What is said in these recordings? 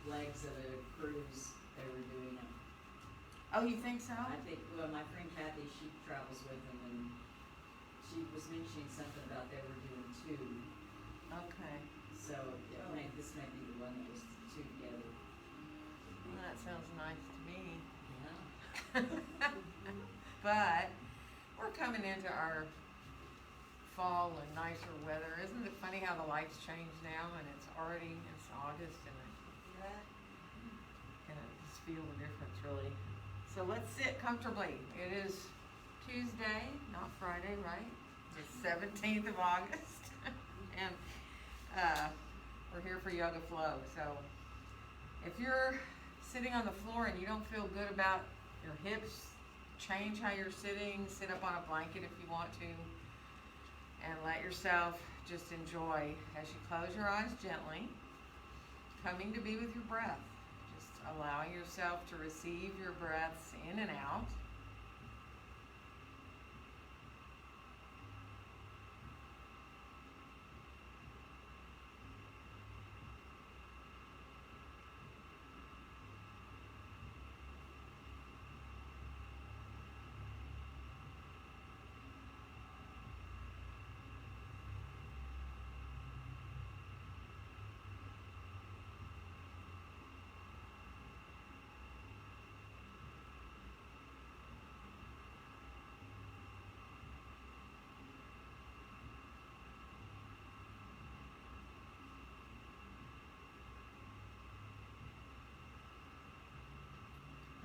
legs of a cruise, they were doing them. Oh, you think so? I think, well, my friend Kathy, she travels with them, and she was mentioning something about they were doing two. Okay. So this may be the one that was two together. Well, that sounds nice to me. Yeah. But we're coming into our fall and nicer weather. Isn't it funny how the lights change now, and it's August, and I can just feel the difference, really. So let's sit comfortably. It is Tuesday, not Friday, right? It's 17th of August, and we're here for Yoga Flow. So if you're sitting on the floor and you don't feel good about your hips, change how you're sitting. Sit up on a blanket if you want to, and let yourself just enjoy as you close your eyes gently, coming to be with your breath. Just allowing yourself to receive your breaths in and out.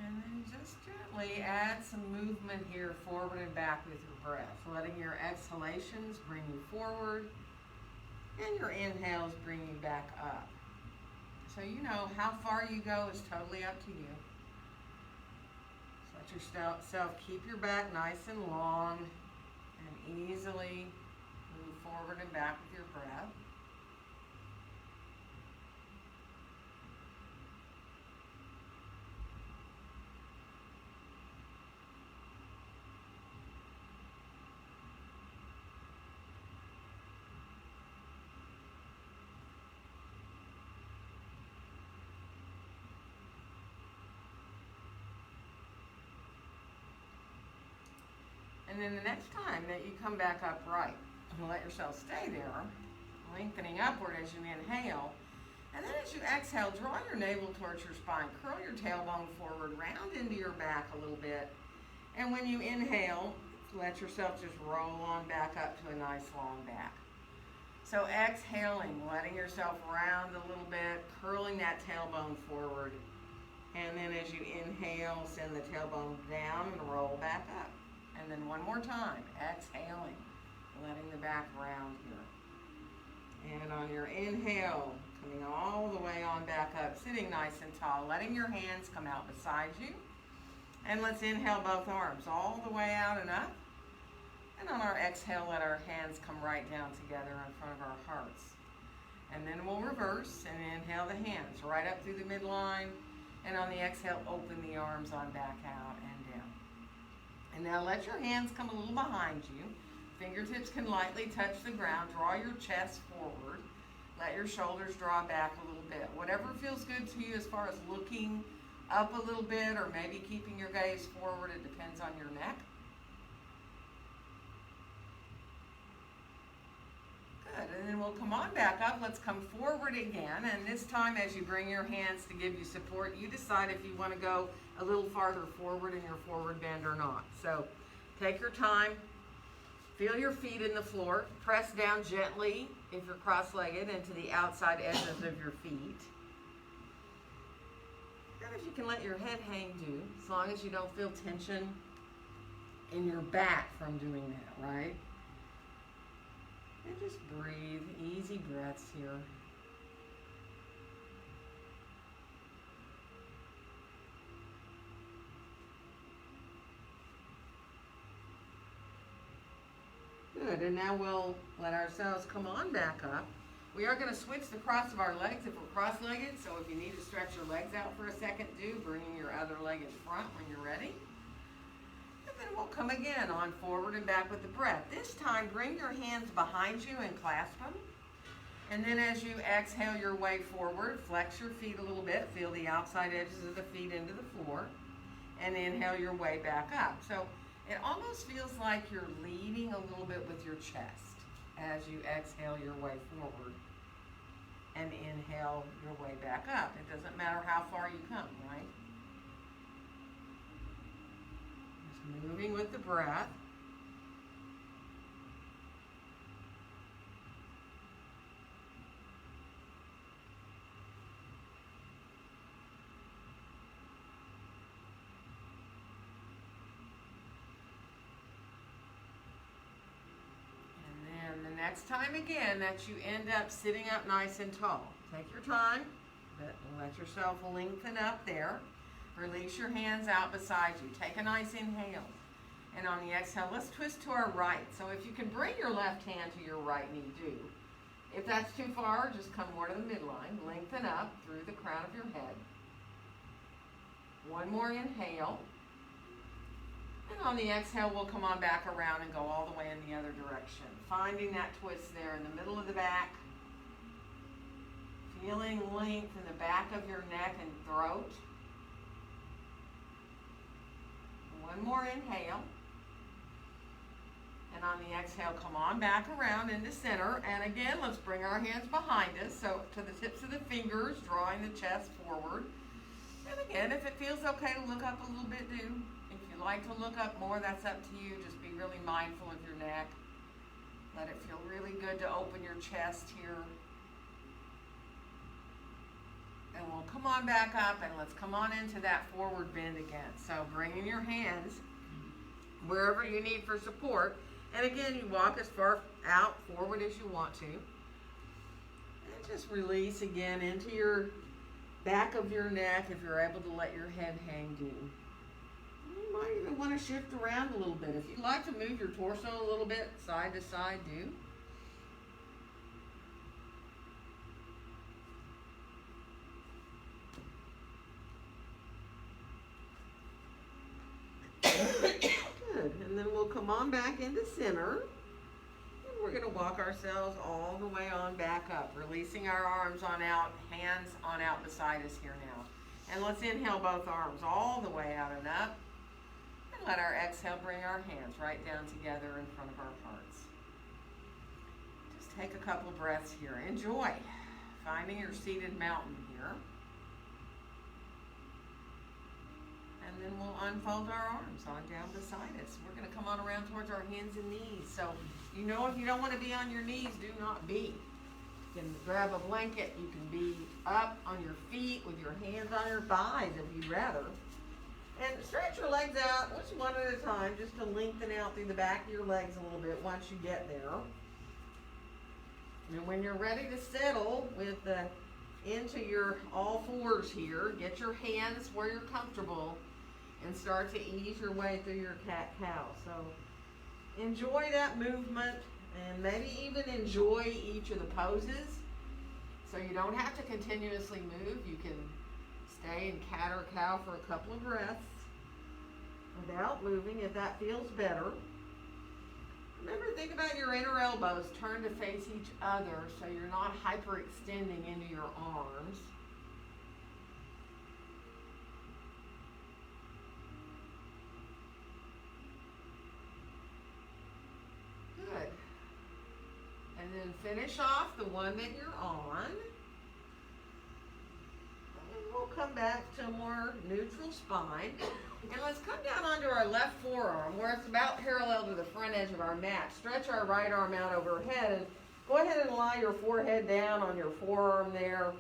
And then just gently add some movement here forward and back with your breath, letting your exhalations bring you forward and your inhales bring you back up. So you know how far you go is totally up to you. Just let yourself keep your back nice and long and easily move forward and back with your breath. And then the next time that you come back upright, let yourself stay there, lengthening upward as you inhale. And then as you exhale, draw your navel towards your spine, curl your tailbone forward, round into your back a little bit. And when you inhale, let yourself just roll on back up to a nice long back. So exhaling, letting yourself round a little bit, curling that tailbone forward. And then as you inhale, send the tailbone down and roll back up. And then one more time, exhaling, letting the back round here. And on your inhale, coming all the way on back up, sitting nice and tall, letting your hands come out beside you. And let's inhale both arms all the way out and up. And on our exhale, let our hands come right down together in front of our hearts. And then we'll reverse and inhale the hands right up through the midline. And on the exhale, open the arms on back out and down. And now let your hands come a little behind you. Fingertips can lightly touch the ground. Draw your chest forward. Let your shoulders draw back a little bit. Whatever feels good to you as far as looking up a little bit or maybe keeping your gaze forward. It depends on your neck. Good. And then we'll come on back up. Let's come forward again. And this time as you bring your hands to give you support, you decide if you want to go a little farther forward in your forward bend or not. So take your time. Feel your feet in the floor. Press down gently if you're cross-legged into the outside edges of your feet. And if you can let your head hang too, as long as you don't feel tension in your back from doing that, right? And just breathe, easy breaths here. Good, and now we'll let ourselves come on back up. We are going to switch the cross of our legs if we're cross-legged, so if you need to stretch your legs out for a second, do. Bringing your other leg in front when you're ready. And then we'll come again on forward and back with the breath. This time, bring your hands behind you and clasp them. And then as you exhale your way forward, flex your feet a little bit, feel the outside edges of the feet into the floor, and inhale your way back up. So it almost feels like you're leading a little bit with your chest as you exhale your way forward and inhale your way back up. It doesn't matter how far you come, right? Just moving with the breath. Next time again that you end up sitting up nice and tall. Take your time, but let yourself lengthen up there. Release your hands out beside you. Take a nice inhale. And on the exhale, let's twist to our right. So if you can bring your left hand to your right knee, do. If that's too far, just come more to the midline. Lengthen up through the crown of your head. One more inhale. And on the exhale, we'll come on back around and go all the way in the other direction. Finding that twist there in the middle of the back. Feeling length in the back of your neck and throat. One more inhale. And on the exhale, come on back around into center. And again, let's bring our hands behind us. So to the tips of the fingers, drawing the chest forward. And again, if it feels okay to look up a little bit, do. If you like to look up more, that's up to you. Just be really mindful of your neck. Let it feel really good to open your chest here. And we'll come on back up and let's come on into that forward bend again. So bringing your hands wherever you need for support. And again, you walk as far out forward as you want to. And just release again into your back of your neck if you're able to let your head hang down. You might even want to shift around a little bit. If you'd like to move your torso a little bit side to side, do. Good. And then we'll come on back into center. And we're going to walk ourselves all the way on back up, releasing our arms on out, hands on out beside us here now. And let's inhale both arms all the way out and up. And let our exhale bring our hands right down together in front of our hearts. Just take a couple of breaths here. Enjoy finding your seated mountain here. And then we'll unfold our arms on down beside us. We're going to come on around towards our hands and knees. So, you know, if you don't want to be on your knees, do not be. You can grab a blanket. You can be up on your feet with your hands on your thighs if you'd rather. And stretch your legs out, just one at a time, just to lengthen out through the back of your legs a little bit once you get there. And when you're ready to settle with into your all fours here, get your hands where you're comfortable and start to ease your way through your cat-cow. So enjoy that movement and maybe even enjoy each of the poses. So you don't have to continuously move. You can stay in cat or cow for a couple of breaths without moving if that feels better. Remember, think about your inner elbows turn to face each other so you're not hyperextending into your arms. Good. And then finish off the one that you're on. We'll come back to a more neutral spine. And let's come down onto our left forearm where it's about parallel to the front edge of our mat. Stretch our right arm out overhead and go ahead and lie your forehead down on your forearm there.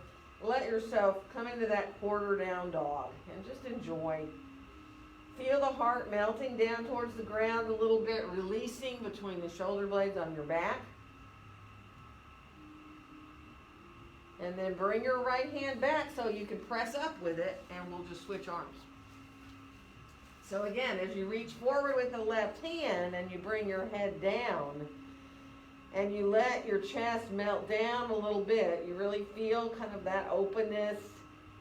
Let yourself come into that quarter down dog and just enjoy. Feel the heart melting down towards the ground a little bit, releasing between the shoulder blades on your back. And then bring your right hand back so you can press up with it, and we'll just switch arms. So again, as you reach forward with the left hand and you bring your head down and you let your chest melt down a little bit, you really feel kind of that openness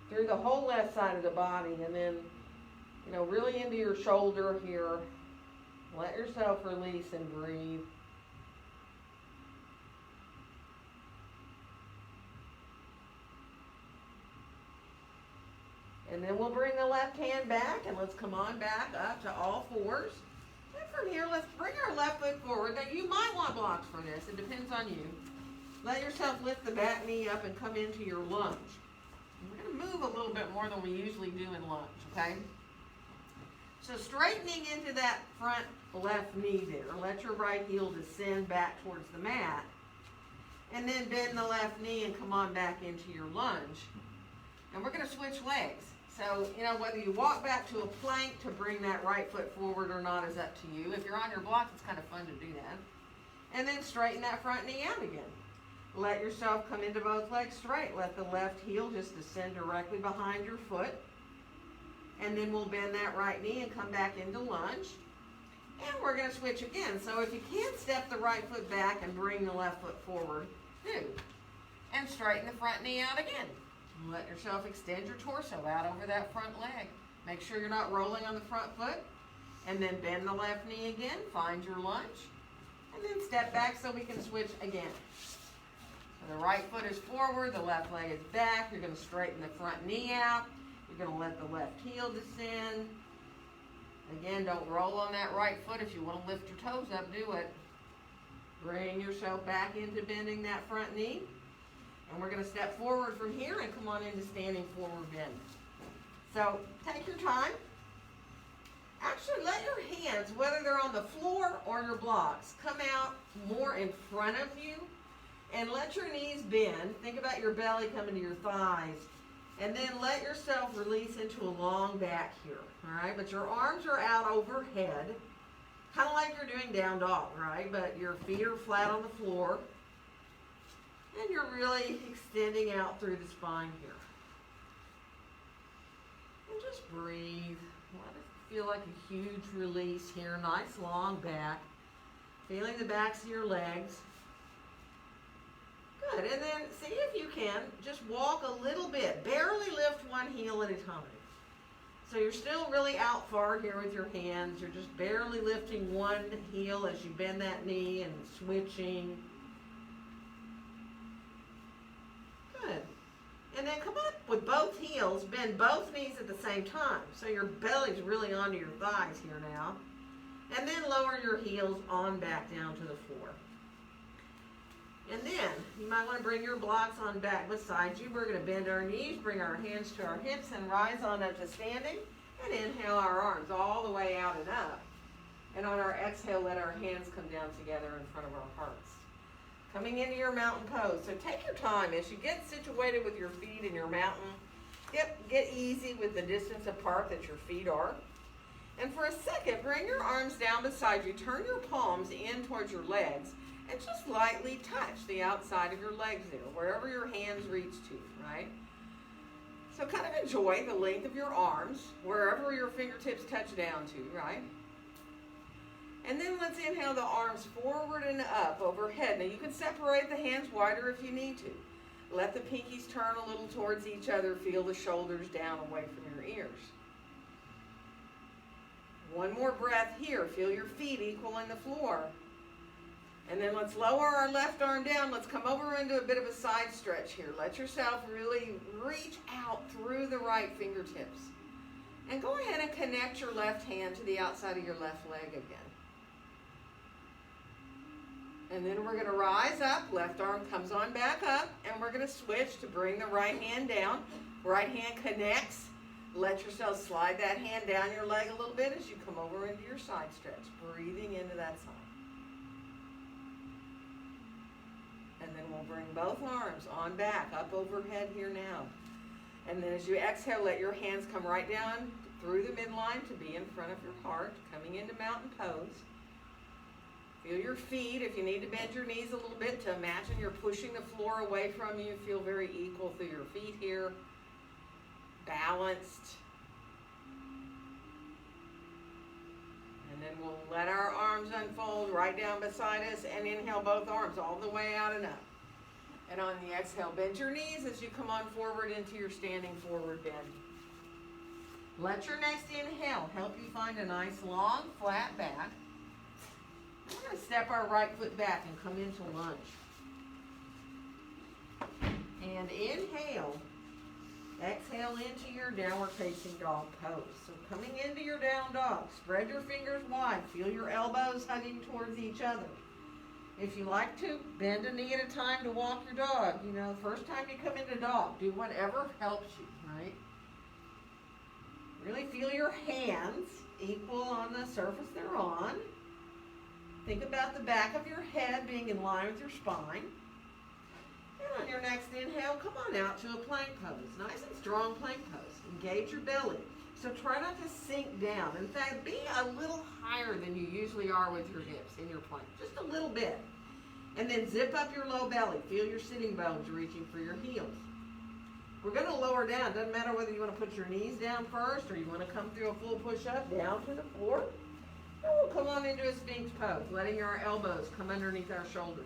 through the whole left side of the body, and then, you know, really into your shoulder here. Let yourself release and breathe. And then we'll bring the left hand back, and let's come on back up to all fours. And from here, let's bring our left foot forward. Now, you might want blocks for this. It depends on you. Let yourself lift the back knee up and come into your lunge. And we're going to move a little bit more than we usually do in lunge, okay? So straightening into that front left knee there. Let your right heel descend back towards the mat. And then bend the left knee and come on back into your lunge. And we're going to switch legs. So, whether you walk back to a plank to bring that right foot forward or not is up to you. If you're on your blocks, it's kind of fun to do that. And then straighten that front knee out again. Let yourself come into both legs straight. Let the left heel just descend directly behind your foot. And then we'll bend that right knee and come back into lunge. And we're going to switch again. So if you can't step the right foot back and bring the left foot forward, do. And straighten the front knee out again. Let yourself extend your torso out over that front leg. Make sure you're not rolling on the front foot. And then bend the left knee again. Find your lunge. And then step back so we can switch again. So the right foot is forward. The left leg is back. You're going to straighten the front knee out. You're going to let the left heel descend. Again, don't roll on that right foot. If you want to lift your toes up, do it. Bring yourself back into bending that front knee. And we're going to step forward from here and come on into standing forward bend. So take your time. Actually, let your hands, whether they're on the floor or your blocks, come out more in front of you. And let your knees bend. Think about your belly coming to your thighs. And then let yourself release into a long back here. All right, but your arms are out overhead. Kind of like you're doing down dog, right? But your feet are flat on the floor. And you're really extending out through the spine here. And just breathe. Let it feel like a huge release here. Nice long back. Feeling the backs of your legs. Good. And then see if you can just walk a little bit. Barely lift one heel at a time. So you're still really out far here with your hands. You're just barely lifting one heel as you bend that knee and switching. Good. And then come up with both heels, bend both knees at the same time. So your belly's really onto your thighs here now. And then lower your heels on back down to the floor. And then you might want to bring your blocks on back beside you. We're going to bend our knees, bring our hands to our hips, and rise on up to standing. And inhale our arms all the way out and up. And on our exhale, let our hands come down together in front of our hearts. Coming into your mountain pose. So take your time as you get situated with your feet in your mountain. Get easy with the distance apart that your feet are. And for a second, bring your arms down beside you. Turn your palms in towards your legs. And just lightly touch the outside of your legs there, wherever your hands reach to, right? So kind of enjoy the length of your arms, wherever your fingertips touch down to, right? And then let's inhale the arms forward and up overhead. Now you can separate the hands wider if you need to. Let the pinkies turn a little towards each other. Feel the shoulders down away from your ears. One more breath here. Feel your feet equaling the floor. And then let's lower our left arm down. Let's come over into a bit of a side stretch here. Let yourself really reach out through the right fingertips. And go ahead and connect your left hand to the outside of your left leg again. And then we're going to rise up. Left arm comes on back up. And we're going to switch to bring the right hand down. Right hand connects. Let yourself slide that hand down your leg a little bit as you come over into your side stretch. Breathing into that side. And then we'll bring both arms on back, up overhead here now. And then as you exhale, let your hands come right down through the midline to be in front of your heart, coming into mountain pose. Feel your feet. If you need to bend your knees a little bit to imagine you're pushing the floor away from you, feel very equal through your feet here. Balanced. And then we'll let our arms unfold right down beside us and inhale both arms all the way out and up. And on the exhale, bend your knees as you come on forward into your standing forward bend. Let your next inhale help you find a nice long flat back. We're going to step our right foot back and come into lunge. And inhale. Exhale, exhale into your downward facing dog pose. So coming into your down dog, spread your fingers wide. Feel your elbows hugging towards each other. If you like to, bend a knee at a time to walk your dog. You know, the first time you come into dog, do whatever helps you, right? Really feel your hands equal on the surface they're on. Think about the back of your head being in line with your spine. And on your next inhale, come on out to a plank pose. Nice and strong plank pose. Engage your belly. So try not to sink down. In fact, be a little higher than you usually are with your hips in your plank. Just a little bit. And then zip up your low belly. Feel your sitting bones reaching for your heels. We're going to lower down. Doesn't matter whether you want to put your knees down first or you want to come through a full push-up down to the floor. And we'll come on into a Sphinx pose, letting our elbows come underneath our shoulders.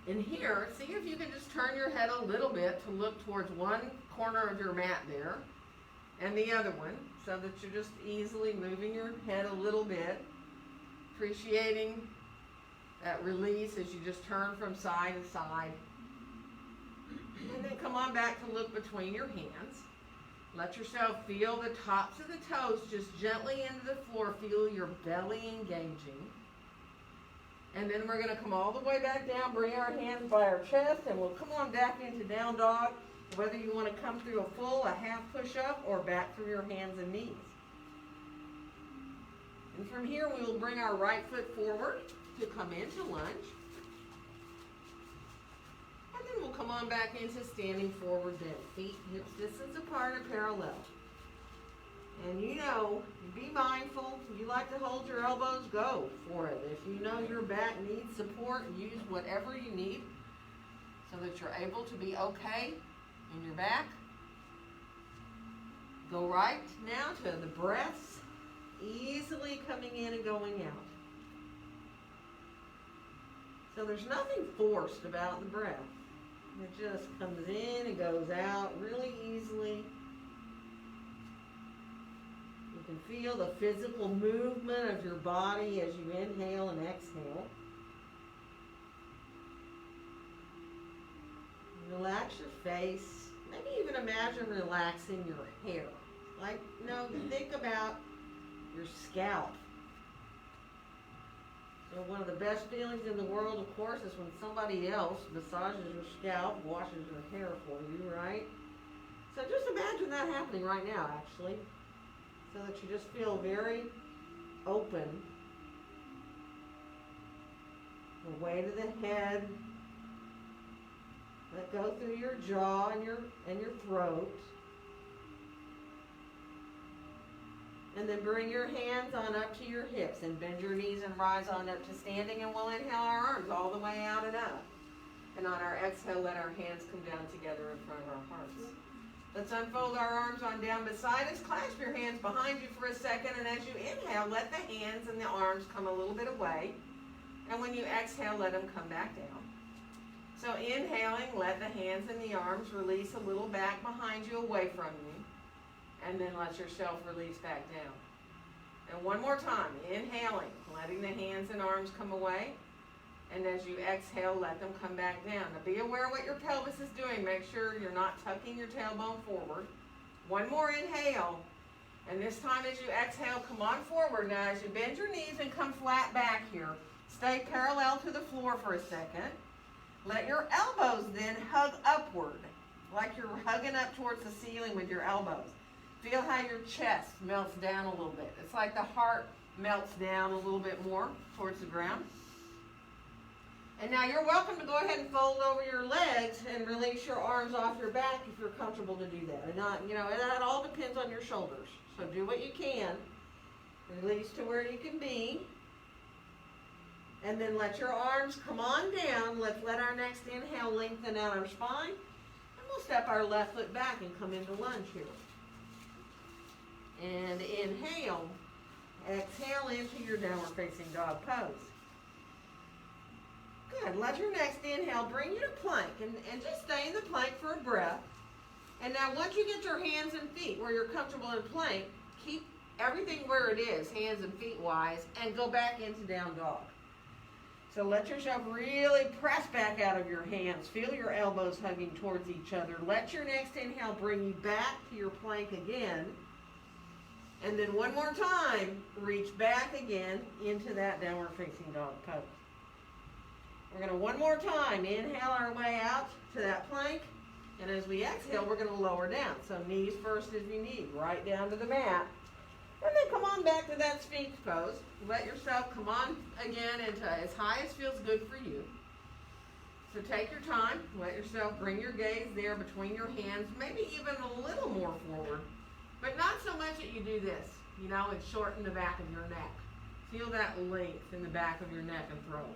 And here, see if you can just turn your head a little bit to look towards one corner of your mat there and the other one, so that you're just easily moving your head a little bit, appreciating that release as you just turn from side to side. And then come on back to look between your hands. Let yourself feel the tops of the toes just gently into the floor. Feel your belly engaging. And then we're going to come all the way back down, bring our hands by our chest, and we'll come on back into down dog, whether you want to come through a half push-up, or back through your hands and knees. And from here, we will bring our right foot forward to come into lunge. And then we'll come on back into standing forward bend. Feet hips distance apart and parallel. And you know, be mindful. You like to hold your elbows, go for it. If you know your back needs support, use whatever you need so that you're able to be okay in your back. Go right now to the breaths, easily coming in and going out. So there's nothing forced about the breath. It just comes in and goes out really easily. You can feel the physical movement of your body as you inhale and exhale. Relax your face. Maybe even imagine relaxing your hair. Like, think about your scalp. So one of the best feelings in the world, of course, is when somebody else massages your scalp, washes your hair for you, right? So just imagine that happening right now, actually. So that you just feel very open. The weight of the head. Let go through your jaw and your throat. And then bring your hands on up to your hips and bend your knees and rise on up to standing, and we'll inhale our arms all the way out and up. And on our exhale, let our hands come down together in front of our hearts. Let's unfold our arms on down beside us. Clasp your hands behind you for a second, and as you inhale, let the hands and the arms come a little bit away. And when you exhale, let them come back down. So inhaling, let the hands and the arms release a little back behind you, away from you. And then let yourself release back down. And one more time, inhaling, letting the hands and arms come away. And as you exhale, let them come back down. Now be aware of what your pelvis is doing. Make sure you're not tucking your tailbone forward. One more inhale. And this time as you exhale, come on forward. Now as you bend your knees and come flat back here, stay parallel to the floor for a second. Let your elbows then hug upward, like you're hugging up towards the ceiling with your elbows. Feel how your chest melts down a little bit. It's like the heart melts down a little bit more towards the ground. And now you're welcome to go ahead and fold over your legs and release your arms off your back if you're comfortable to do that. And that all depends on your shoulders. So do what you can. Release to where you can be. And then let your arms come on down. Let's let our next inhale lengthen out our spine. And we'll step our left foot back and come into lunge here. And inhale, exhale into your downward facing dog pose. Good. Let your next inhale bring you to plank, and just stay in the plank for a breath. And now once you get your hands and feet where you're comfortable in plank, keep everything where it is, hands and feet wise, and go back into down dog. So let yourself really press back out of your hands. Feel your elbows hugging towards each other. Let your next inhale bring you back to your plank again. And then one more time, reach back again into that downward facing dog pose. We're going to one more time inhale our way out to that plank. And as we exhale, we're going to lower down. So knees first as you need, right down to the mat. And then come on back to that Sphinx pose. Let yourself come on again into as high as feels good for you. So take your time. Let yourself bring your gaze there between your hands, maybe even a little more forward. But not so much that you do this, and shorten the back of your neck. Feel that length in the back of your neck and throat.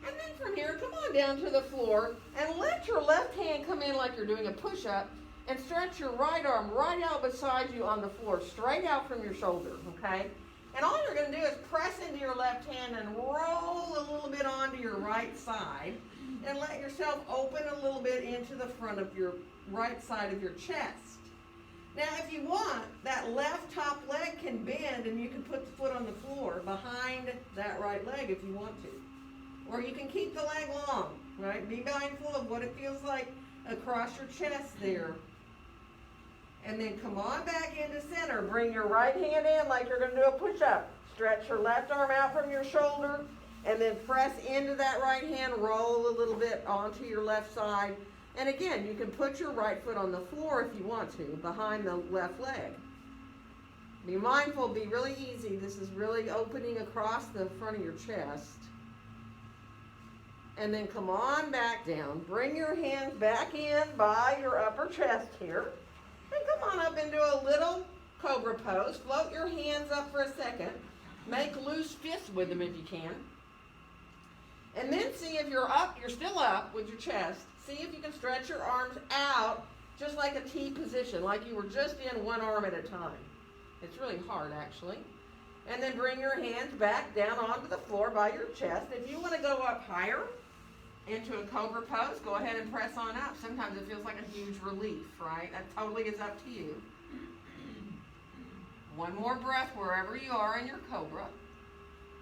And then from here, come on down to the floor and let your left hand come in like you're doing a push-up and stretch your right arm right out beside you on the floor, straight out from your shoulder, okay? And all you're going to do is press into your left hand and roll a little bit onto your right side and let yourself open a little bit into the front of your right side of your chest. Now, if you want, that left top leg can bend and you can put the foot on the floor behind that right leg if you want to. Or you can keep the leg long, right? Be mindful of what it feels like across your chest there. And then come on back into center. Bring your right hand in like you're going to do a push-up. Stretch your left arm out from your shoulder and then press into that right hand. Roll a little bit onto your left side. And again, you can put your right foot on the floor if you want to, behind the left leg. Be mindful, be really easy. This is really opening across the front of your chest. And then come on back down. Bring your hands back in by your upper chest here. And come on up into a little cobra pose. Float your hands up for a second. Make loose fists with them if you can. And then see if you're up, you're still up with your chest. See if you can stretch your arms out just like a T position, like you were just in one arm at a time. It's really hard actually. And then bring your hands back down onto the floor by your chest. If you want to go up higher into a cobra pose, go ahead and press on up. Sometimes it feels like a huge relief, right? That totally is up to you. One more breath wherever you are in your cobra.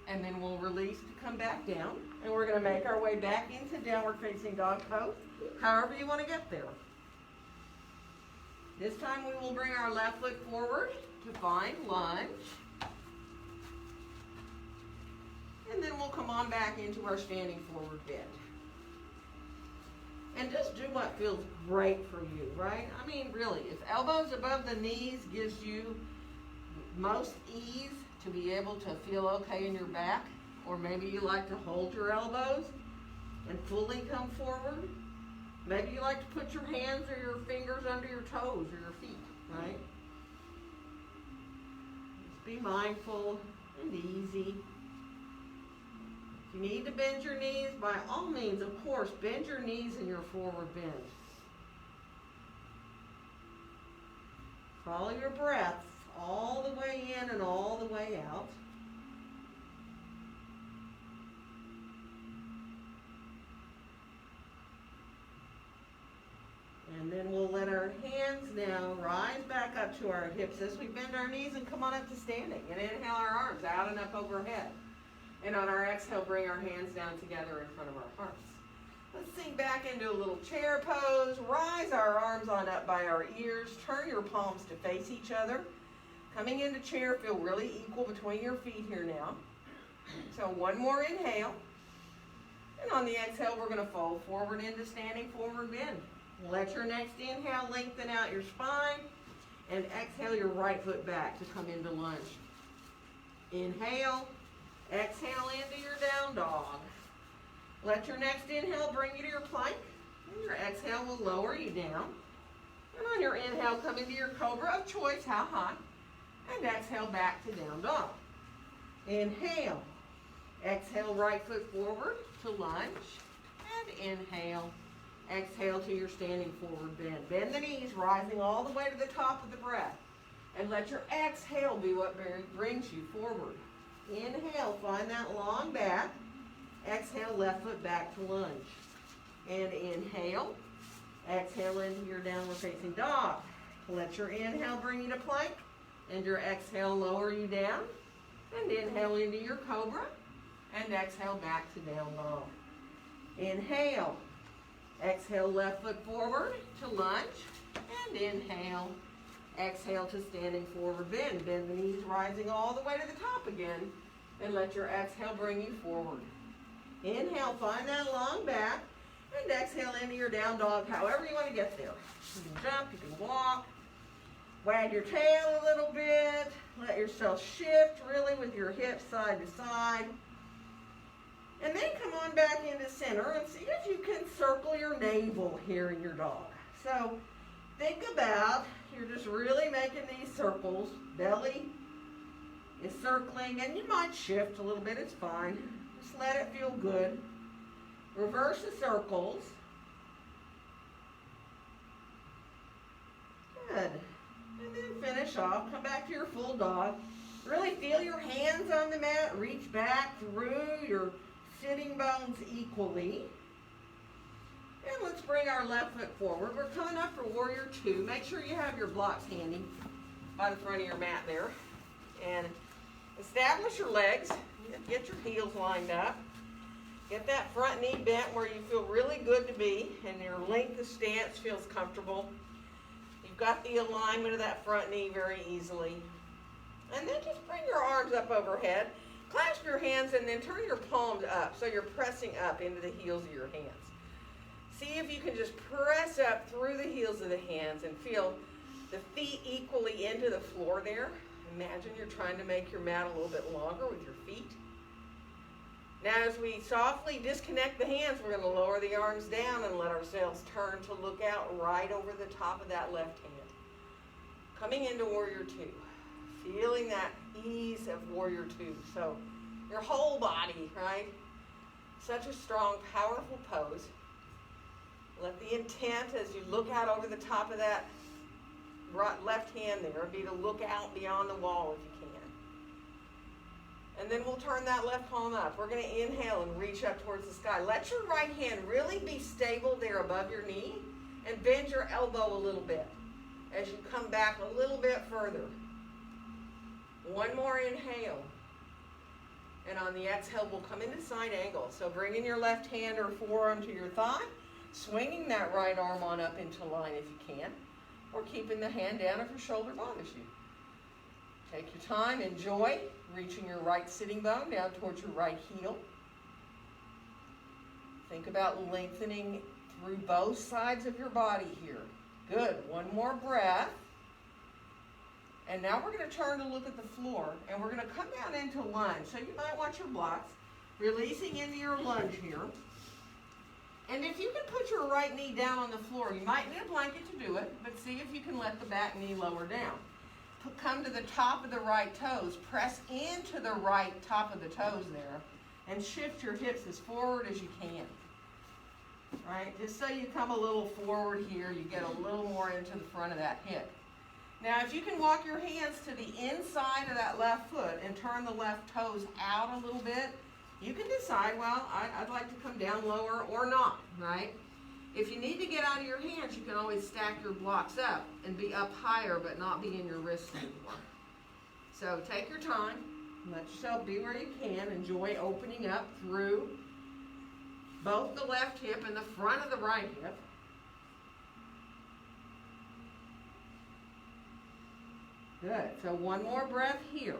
And then we'll release to come back down. And we're going to make our way back into downward facing dog pose, however you want to get there. This time we will bring our left foot forward to find lunge. And then we'll come on back into our standing forward bend. And just do what feels great for you, right? I mean, really, if elbows above the knees gives you most ease to be able to feel okay in your back, or maybe you like to hold your elbows and fully come forward. Maybe you like to put your hands or your fingers under your toes or your feet, right? Just be mindful and easy. If you need to bend your knees, by all means, of course, bend your knees in your forward bend. Follow your breath all the way in and all the way out. And then we'll let our hands now rise back up to our hips as we bend our knees and come on up to standing. And inhale our arms out and up overhead. And on our exhale, bring our hands down together in front of our hearts. Let's sink back into a little chair pose. Rise our arms on up by our ears. Turn your palms to face each other. Coming into chair, feel really equal between your feet here now. So one more inhale. And on the exhale, we're going to fold forward into standing forward bend. Let your next inhale lengthen out your spine. And exhale your right foot back to come into lunge. Inhale. Exhale into your down dog. Let your next inhale bring you to your plank. And your exhale will lower you down. And on your inhale, come into your cobra of choice, how high. And exhale back to down dog. Inhale. Exhale right foot forward to lunge. And inhale. Exhale to your standing forward bend. Bend the knees, rising all the way to the top of the breath. And let your exhale be what brings you forward. Inhale, find that long back. Exhale, left foot back to lunge. And inhale. Exhale into your downward facing dog. Let your inhale bring you to plank. And your exhale lower you down. And inhale into your cobra. and exhale back to down dog. Inhale. Exhale, left foot forward to lunge, and inhale. Exhale to standing forward bend. Bend the knees, rising all the way to the top again, and let your exhale bring you forward. Inhale, find that long back, and exhale into your down dog, however you want to get there. You can jump, you can walk, wag your tail a little bit, let yourself shift really with your hips side to side. And then come on back into center and see if you can circle your navel here in your dog. So think about, you're just really making these circles. Belly is circling, and you might shift a little bit, it's fine. Just let it feel good. Reverse the circles. Good. And then finish off. Come back to your full dog. Really feel your hands on the mat. Reach back through your sitting bones equally. And let's bring our left foot forward. We're coming up for Warrior Two. Make sure you have your blocks handy by the front of your mat there. And establish your legs. Get your heels lined up. Get that front knee bent where you feel really good to be and your length of stance feels comfortable. You've got the alignment of that front knee very easily. And then just bring your arms up overhead. Clasp your hands and then turn your palms up so you're pressing up into the heels of your hands. See if you can just press up through the heels of the hands and feel the feet equally into the floor there. Imagine you're trying to make your mat a little bit longer with your feet. Now as we softly disconnect the hands, we're going to lower the arms down and let ourselves turn to look out right over the top of that left hand. Coming into Warrior Two. Feeling that ease of Warrior Two. So your whole body, right? Such a strong, powerful pose. Let the intent as you look out over the top of that left hand there be to look out beyond the wall if you can. And then we'll turn that left palm up. We're going to inhale and reach up towards the sky. Let your right hand really be stable there above your knee and bend your elbow a little bit as you come back a little bit further. One more inhale. And on the exhale, we'll come into side angle. So bringing your left hand or forearm to your thigh, swinging that right arm on up into line if you can, or keeping the hand down if your shoulder bothers you. Take your time, enjoy, reaching your right sitting bone down towards your right heel. Think about lengthening through both sides of your body here. Good, one more breath. And now we're going to turn to look at the floor, and we're going to come down into lunge. So you might watch your blocks, releasing into your lunge here. And if you can put your right knee down on the floor, you might need a blanket to do it, but see if you can let the back knee lower down. Come to the top of the right toes, press into the right top of the toes there, and shift your hips as forward as you can. Right? Just so you come a little forward here, you get a little more into the front of that hip. Now, if you can walk your hands to the inside of that left foot and turn the left toes out a little bit, you can decide, well, I'd like to come down lower or not, right? If you need to get out of your hands, you can always stack your blocks up and be up higher but not be in your wrists anymore. So take your time, let yourself be where you can, enjoy opening up through both the left hip and the front of the right hip. Good. So one more breath here.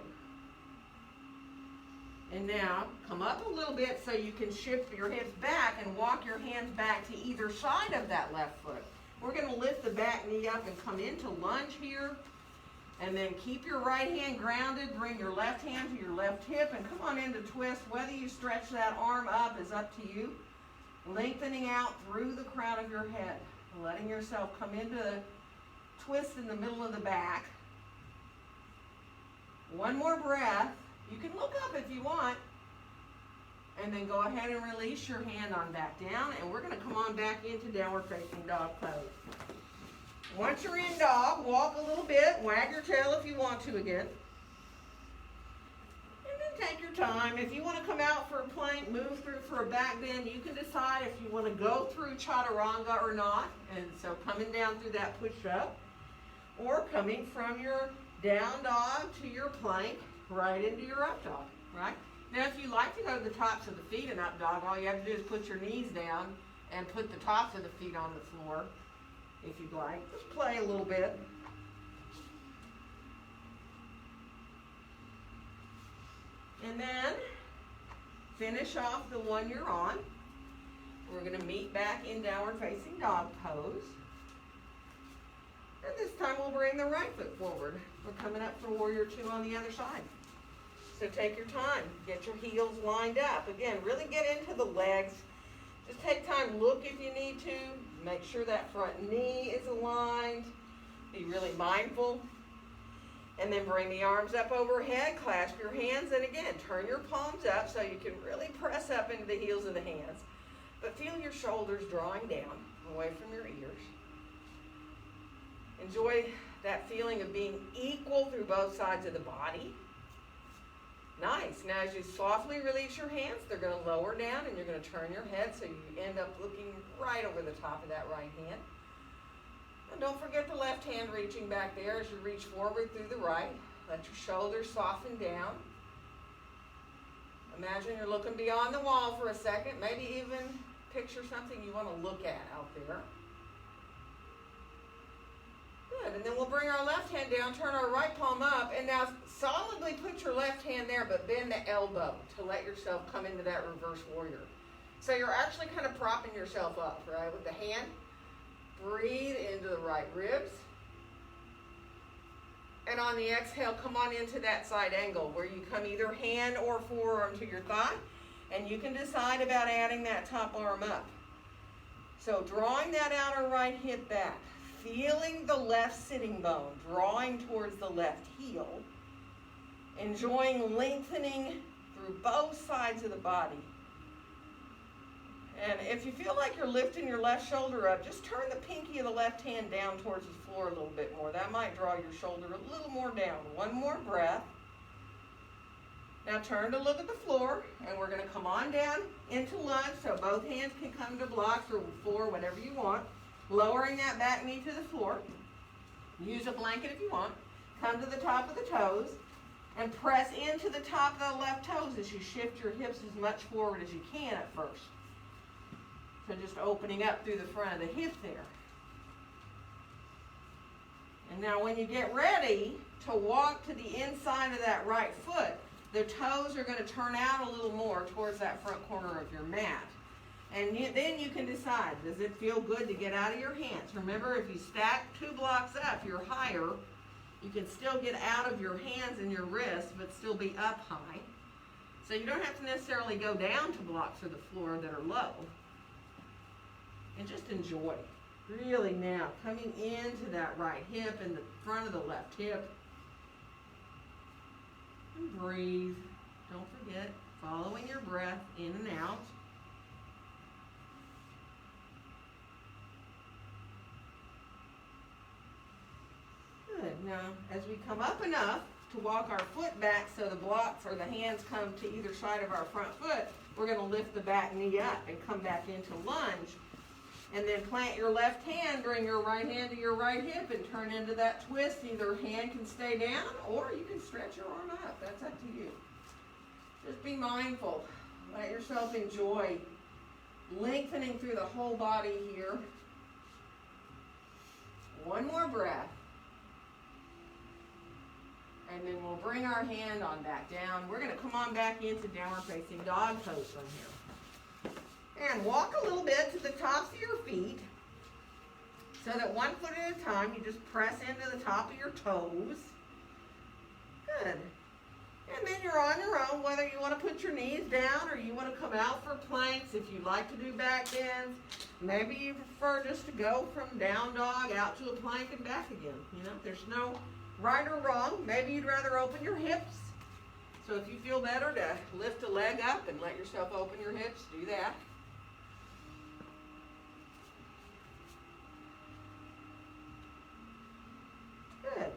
And now come up a little bit so you can shift your hips back and walk your hands back to either side of that left foot. We're going to lift the back knee up and come into lunge here. And then keep your right hand grounded. Bring your left hand to your left hip and come on into twist. Whether you stretch that arm up is up to you. Lengthening out through the crown of your head. Letting yourself come into the twist in the middle of the back. One more breath. You can look up if you want. And then go ahead and release your hand on back down. And we're going to come on back into downward facing dog pose. Once you're in dog, walk a little bit. Wag your tail if you want to again. And then take your time. If you want to come out for a plank, move through for a back bend, you can decide if you want to go through chaturanga or not. And so coming down through that push-up. Or coming from your down dog to your plank right into your up dog, right? Now, if you like to go to the tops of the feet in up dog, all you have to do is put your knees down and put the tops of the feet on the floor, if you'd like. Just play a little bit. And then finish off the one you're on. We're going to meet back in downward facing dog pose. And this time we'll bring the right foot forward. We're coming up for warrior two on the other side. So take your time. Get your heels lined up. Again, really get into the legs. Just take time. Look if you need to. Make sure that front knee is aligned. Be really mindful. And then bring the arms up overhead. Clasp your hands. And again, turn your palms up so you can really press up into the heels of the hands. But feel your shoulders drawing down away from your ears. Enjoy that feeling of being equal through both sides of the body. Nice. Now as you softly release your hands, they're going to lower down and you're going to turn your head so you end up looking right over the top of that right hand. And don't forget the left hand reaching back there as you reach forward through the right. Let your shoulders soften down. Imagine you're looking beyond the wall for a second. Maybe even picture something you want to look at out there. Good. And then we'll bring our left hand down, turn our right palm up, and now solidly put your left hand there, but bend the elbow to let yourself come into that reverse warrior. So you're actually kind of propping yourself up, right, with the hand. Breathe into the right ribs. And on the exhale, come on into that side angle where you come either hand or forearm to your thigh, and you can decide about adding that top arm up. So drawing that outer right hip back, feeling the left sitting bone, drawing towards the left heel, enjoying lengthening through both sides of the body. And if you feel like you're lifting your left shoulder up, just turn the pinky of the left hand down towards the floor a little bit more. That might draw your shoulder a little more down. One more breath. Now turn to look at the floor, and we're going to come on down into lunge so both hands can come to blocks or floor, whatever you want. Lowering that back knee to the floor. Use a blanket if you want. Come to the top of the toes and press into the top of the left toes as you shift your hips as much forward as you can at first. So just opening up through the front of the hip there. And now when you get ready to walk to the inside of that right foot, the toes are going to turn out a little more towards that front corner of your mat. And then you can decide, does it feel good to get out of your hands? Remember, if you stack 2 blocks up, you're higher. You can still get out of your hands and your wrists, but still be up high. So you don't have to necessarily go down to blocks of the floor that are low. And just enjoy. Really now, coming into that right hip and the front of the left hip. And breathe. Don't forget, following your breath in and out. Good. Now, as we come up enough to walk our foot back so the blocks or the hands come to either side of our front foot, we're going to lift the back knee up and come back into lunge. And then plant your left hand, bring your right hand to your right hip and turn into that twist. Either hand can stay down or you can stretch your arm up. That's up to you. Just be mindful. Let yourself enjoy lengthening through the whole body here. One more breath. And then we'll bring our hand on back down. We're going to come on back into downward facing dog pose from here. And walk a little bit to the tops of your feet so that 1 foot at a time, you just press into the top of your toes. Good. And then you're on your own, whether you want to put your knees down or you want to come out for planks. If you like to do back bends, maybe you prefer just to go from down dog out to a plank and back again. You know, there's no right or wrong. Maybe you'd rather open your hips. So if you feel better to lift a leg up and let yourself open your hips, do that. Good.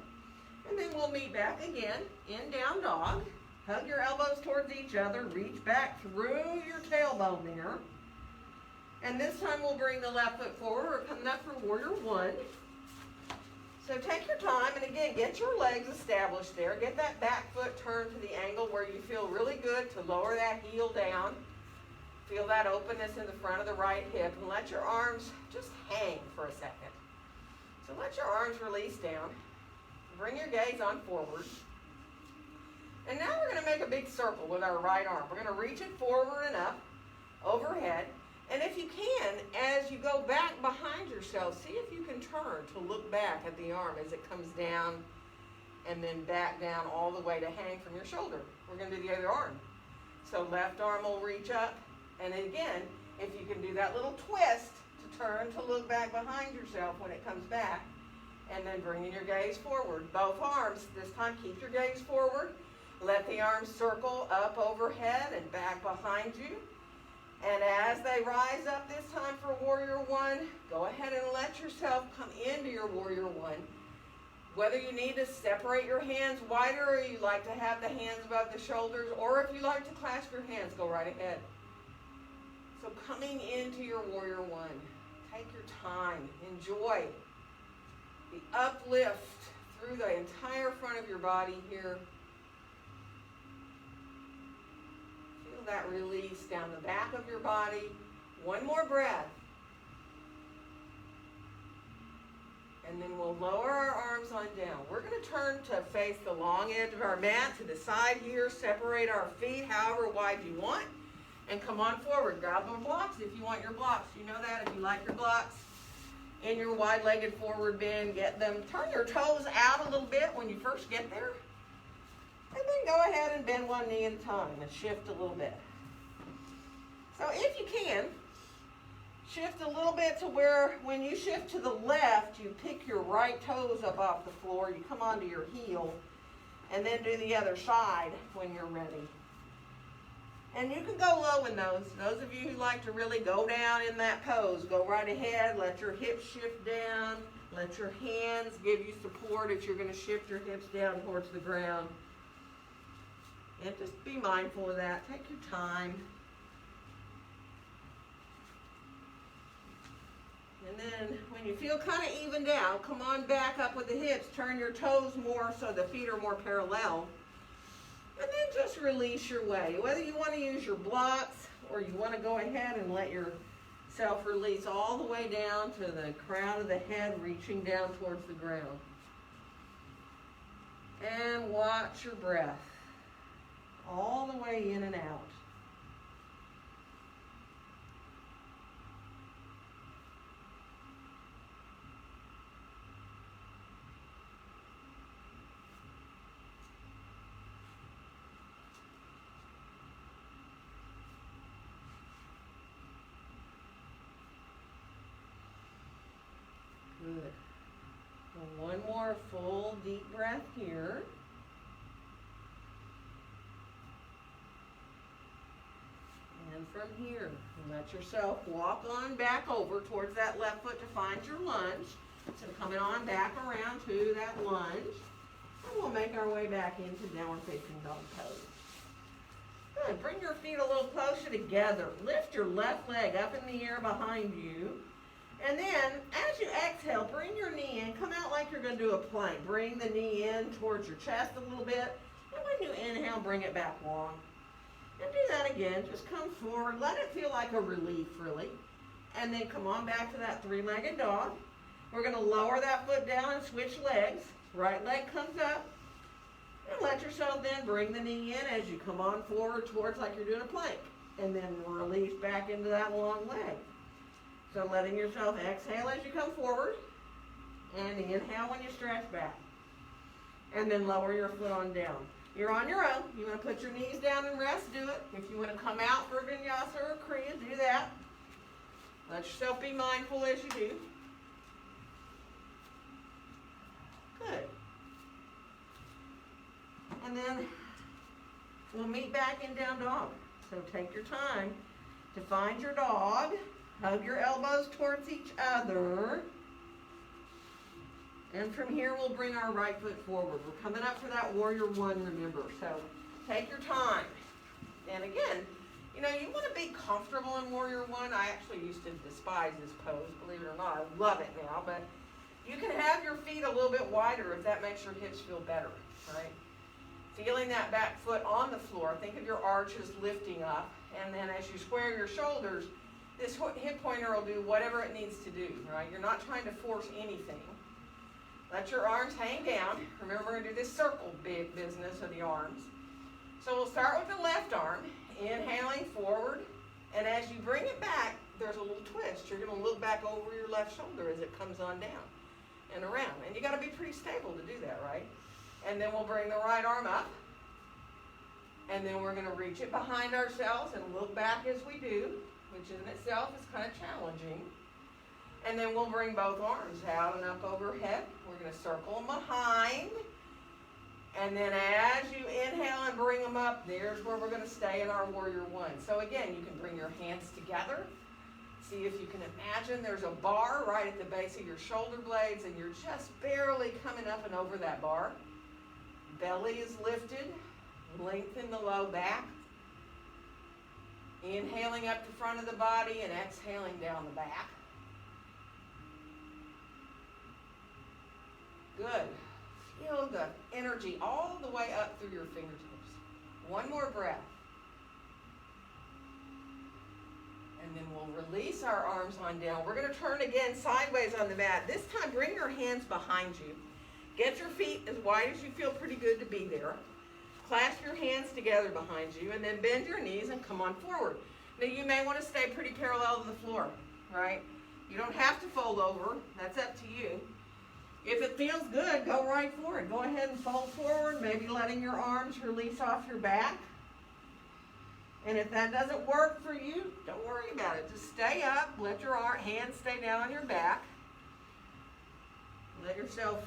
And then we'll meet back again in down dog. Hug your elbows towards each other. Reach back through your tailbone there. And this time we'll bring the left foot forward. We're coming up for warrior one. So take your time, and again, get your legs established there. Get that back foot turned to the angle where you feel really good to lower that heel down. Feel that openness in the front of the right hip, and let your arms just hang for a second. So let your arms release down. Bring your gaze on forward. And now we're going to make a big circle with our right arm. We're going to reach it forward and up, overhead. And if you can, as you go back behind yourself, see if you can turn to look back at the arm as it comes down and then back down all the way to hang from your shoulder. We're going to do the other arm. So left arm will reach up. And again, if you can do that little twist to turn to look back behind yourself when it comes back, and then bringing your gaze forward. Both arms, this time keep your gaze forward. Let the arms circle up overhead and back behind you. And as they rise up this time for Warrior One, go ahead and let yourself come into your Warrior One. Whether you need to separate your hands wider, or you like to have the hands above the shoulders, or if you like to clasp your hands, go right ahead. So coming into your Warrior One, take your time, enjoy the uplift through the entire front of your body here. Feel that release down the back of your body. One more breath. And then we'll lower our arms on down. We're going to turn to face the long edge of our mat to the side here. Separate our feet however wide you want. And come on forward. Grab the blocks if you want your blocks. You know that if you like your blocks. In your wide-legged forward bend, get them. Turn your toes out a little bit when you first get there. And then go ahead and bend one knee at a time and shift a little bit. So if you can, shift a little bit to where when you shift to the left, you pick your right toes up off the floor, you come onto your heel, and then do the other side when you're ready. And you can go low in those. Those of you who like to really go down in that pose, go right ahead. Let your hips shift down. Let your hands give you support if you're going to shift your hips down towards the ground. And just be mindful of that. Take your time. And then when you feel kind of evened out, come on back up with the hips. Turn your toes more so the feet are more parallel. And then just release your way. Whether you want to use your blocks or you want to go ahead and let yourself release all the way down to the crown of the head, reaching down towards the ground. And watch your breath all the way in and out. Good. And one more full deep breath here. And from here, let yourself walk on back over towards that left foot to find your lunge. So coming on back around to that lunge. And we'll make our way back into downward facing dog pose. Good. Bring your feet a little closer together. Lift your left leg up in the air behind you. And then, as you exhale, bring your knee in. Come out like you're going to do a plank. Bring the knee in towards your chest a little bit. And when you inhale, bring it back long. And do that again. Just come forward. Let it feel like a relief, really. And then come on back to that three-legged dog. We're going to lower that foot down and switch legs. Right leg comes up. And let yourself then bring the knee in as you come on forward towards like you're doing a plank. And then release back into that long leg. So letting yourself exhale as you come forward, and inhale when you stretch back. And then lower your foot on down. You're on your own. You want to put your knees down and rest, do it. If you want to come out for vinyasa or kriya, do that. Let yourself be mindful as you do. Good. And then we'll meet back in down dog. So take your time to find your dog. Hug your elbows towards each other. And from here, we'll bring our right foot forward. We're coming up for that Warrior One, remember. So take your time. And again, you know, you want to be comfortable in Warrior One. I actually used to despise this pose, believe it or not. I love it now. But you can have your feet feet a little bit wider if that makes your hips feel better, right? Feeling that back foot on the floor. Think of your arches lifting up. And then as you square your shoulders, this hip pointer will do whatever it needs to do, right? You're not trying to force anything. Let your arms hang down. Remember, we're going to do this circle business of the arms. So we'll start with the left arm, inhaling forward. And as you bring it back, there's a little twist. You're going to look back over your left shoulder as it comes on down and around. And you got to be pretty stable to do that, right? And then we'll bring the right arm up. And then we're going to reach it behind ourselves and look back as we do, which in itself is kind of challenging. And then we'll bring both arms out and up overhead. We're going to circle them behind. And then as you inhale and bring them up, there's where we're going to stay in our Warrior One. So again, you can bring your hands together. See if you can imagine there's a bar right at the base of your shoulder blades, and you're just barely coming up and over that bar. Belly is lifted. Lengthen the low back. Inhaling up the front of the body and exhaling down the back. Good. Feel the energy all the way up through your fingertips. One more breath. And then we'll release our arms on down. We're going to turn again sideways on the mat. This time, bring your hands behind you. Get your feet as wide as you feel pretty good to be there. Clasp your hands together behind you, and then bend your knees and come on forward. Now, you may want to stay pretty parallel to the floor, right? You don't have to fold over. That's up to you. If it feels good, go right for it. Go ahead and fold forward, maybe letting your arms release off your back. And if that doesn't work for you, don't worry about it. Just stay up. Let your hands stay down on your back. Let yourself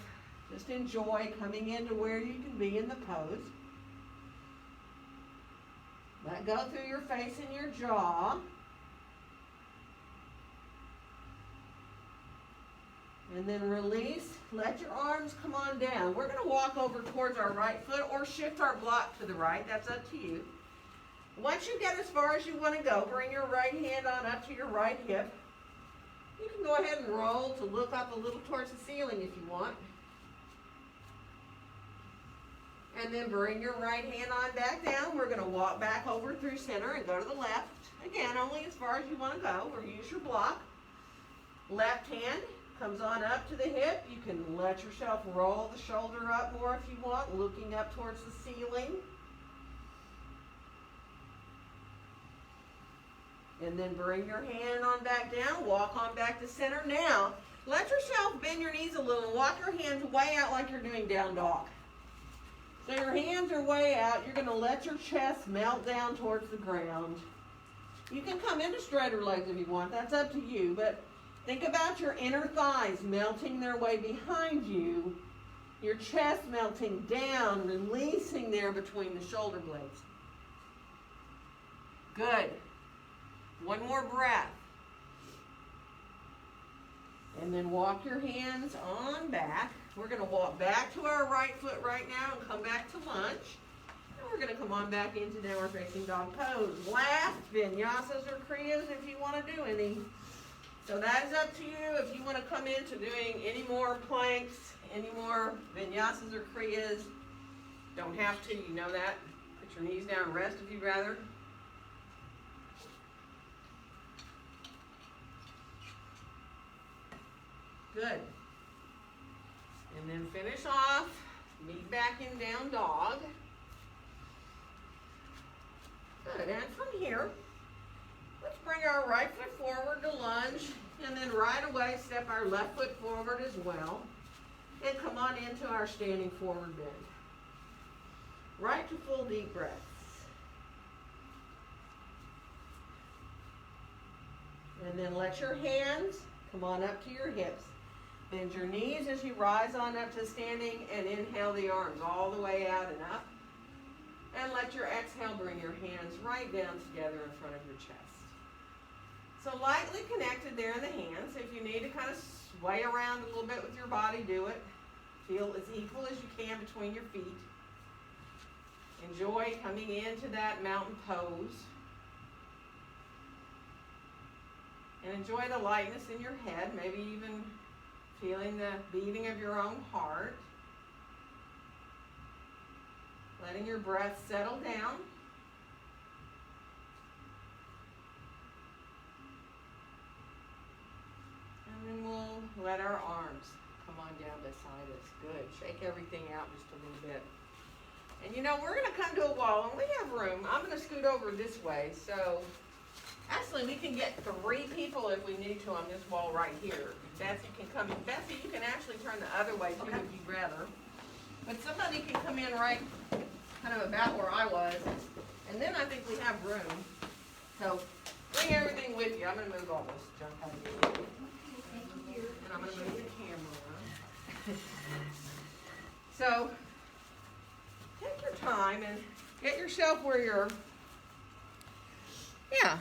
just enjoy coming into where you can be in the pose. Let go through your face and your jaw. And then release. Let your arms come on down. We're going to walk over towards our right foot or shift our block to the right. That's up to you. Once you get as far as you want to go, bring your right hand on up to your right hip. You can go ahead and roll to look up a little towards the ceiling if you want. And then bring your right hand on back down. We're going to walk back over through center and go to the left. Again, only as far as you want to go, or use your block. Left hand comes on up to the hip. You can let yourself roll the shoulder up more if you want, looking up towards the ceiling. And then bring your hand on back down, walk on back to center. Now, let yourself bend your knees a little and walk your hands way out like you're doing down dog. So your hands are way out. You're going to let your chest melt down towards the ground. You can come into straighter legs if you want. That's up to you. But think about your inner thighs melting their way behind you. Your chest melting down, releasing there between the shoulder blades. Good. One more breath. And then walk your hands on back. We're going to walk back to our right foot right now and come back to lunge. And we're going to come on back into downward facing dog pose. Last, vinyasas or kriyas if you want to do any. So that is up to you if you want to come into doing any more planks, any more vinyasas or kriyas. Don't have to, you know that. Put your knees down and rest if you'd rather. Good. And then finish off, meet back in down dog. Good, and from here, let's bring our right foot forward to lunge, and then right away step our left foot forward as well, and come on into our standing forward bend. Right to full deep breaths. And then let your hands come on up to your hips. Bend your knees as you rise on up to standing and inhale the arms all the way out and up. And let your exhale bring your hands right down together in front of your chest. So lightly connected there in the hands. If you need to kind of sway around a little bit with your body, do it. Feel as equal as you can between your feet. Enjoy coming into that mountain pose. And enjoy the lightness in your head, maybe even feeling the beating of your own heart. Letting your breath settle down. And then we'll let our arms come on down beside us. Good. Shake everything out just a little bit. And you know, we're going to come to a wall, and we have room. I'm going to scoot over this way. So, actually, we can get 3 people if we need to on this wall right here. Betsy can come in. Betsy, you can actually turn the other way, too, if you'd rather. But somebody can come in right kind of about where I was. And then I think we have room. So, bring everything with you. I'm going to move all this junk out of here. And I'm going to move the camera. So, take your time and get yourself where you're, yeah,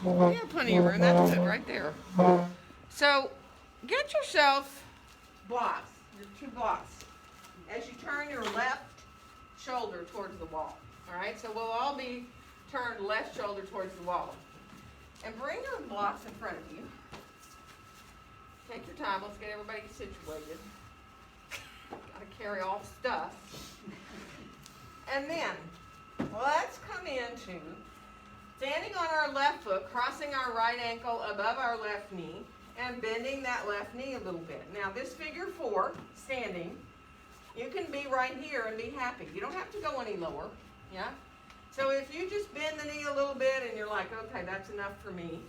you have plenty of room. That's it right there. So, get yourself blocks, your 2 blocks, as you turn your left shoulder towards the wall. All right, so we'll all be turned left shoulder towards the wall. And bring your blocks in front of you. Take your time. Let's get everybody situated. Got to carry all the stuff. And then, let's come into standing on our left foot, crossing our right ankle above our left knee, and bending that left knee a little bit. Now, this figure 4, standing, you can be right here and be happy. You don't have to go any lower, yeah? So if you just bend the knee a little bit and you're like, okay, that's enough for me,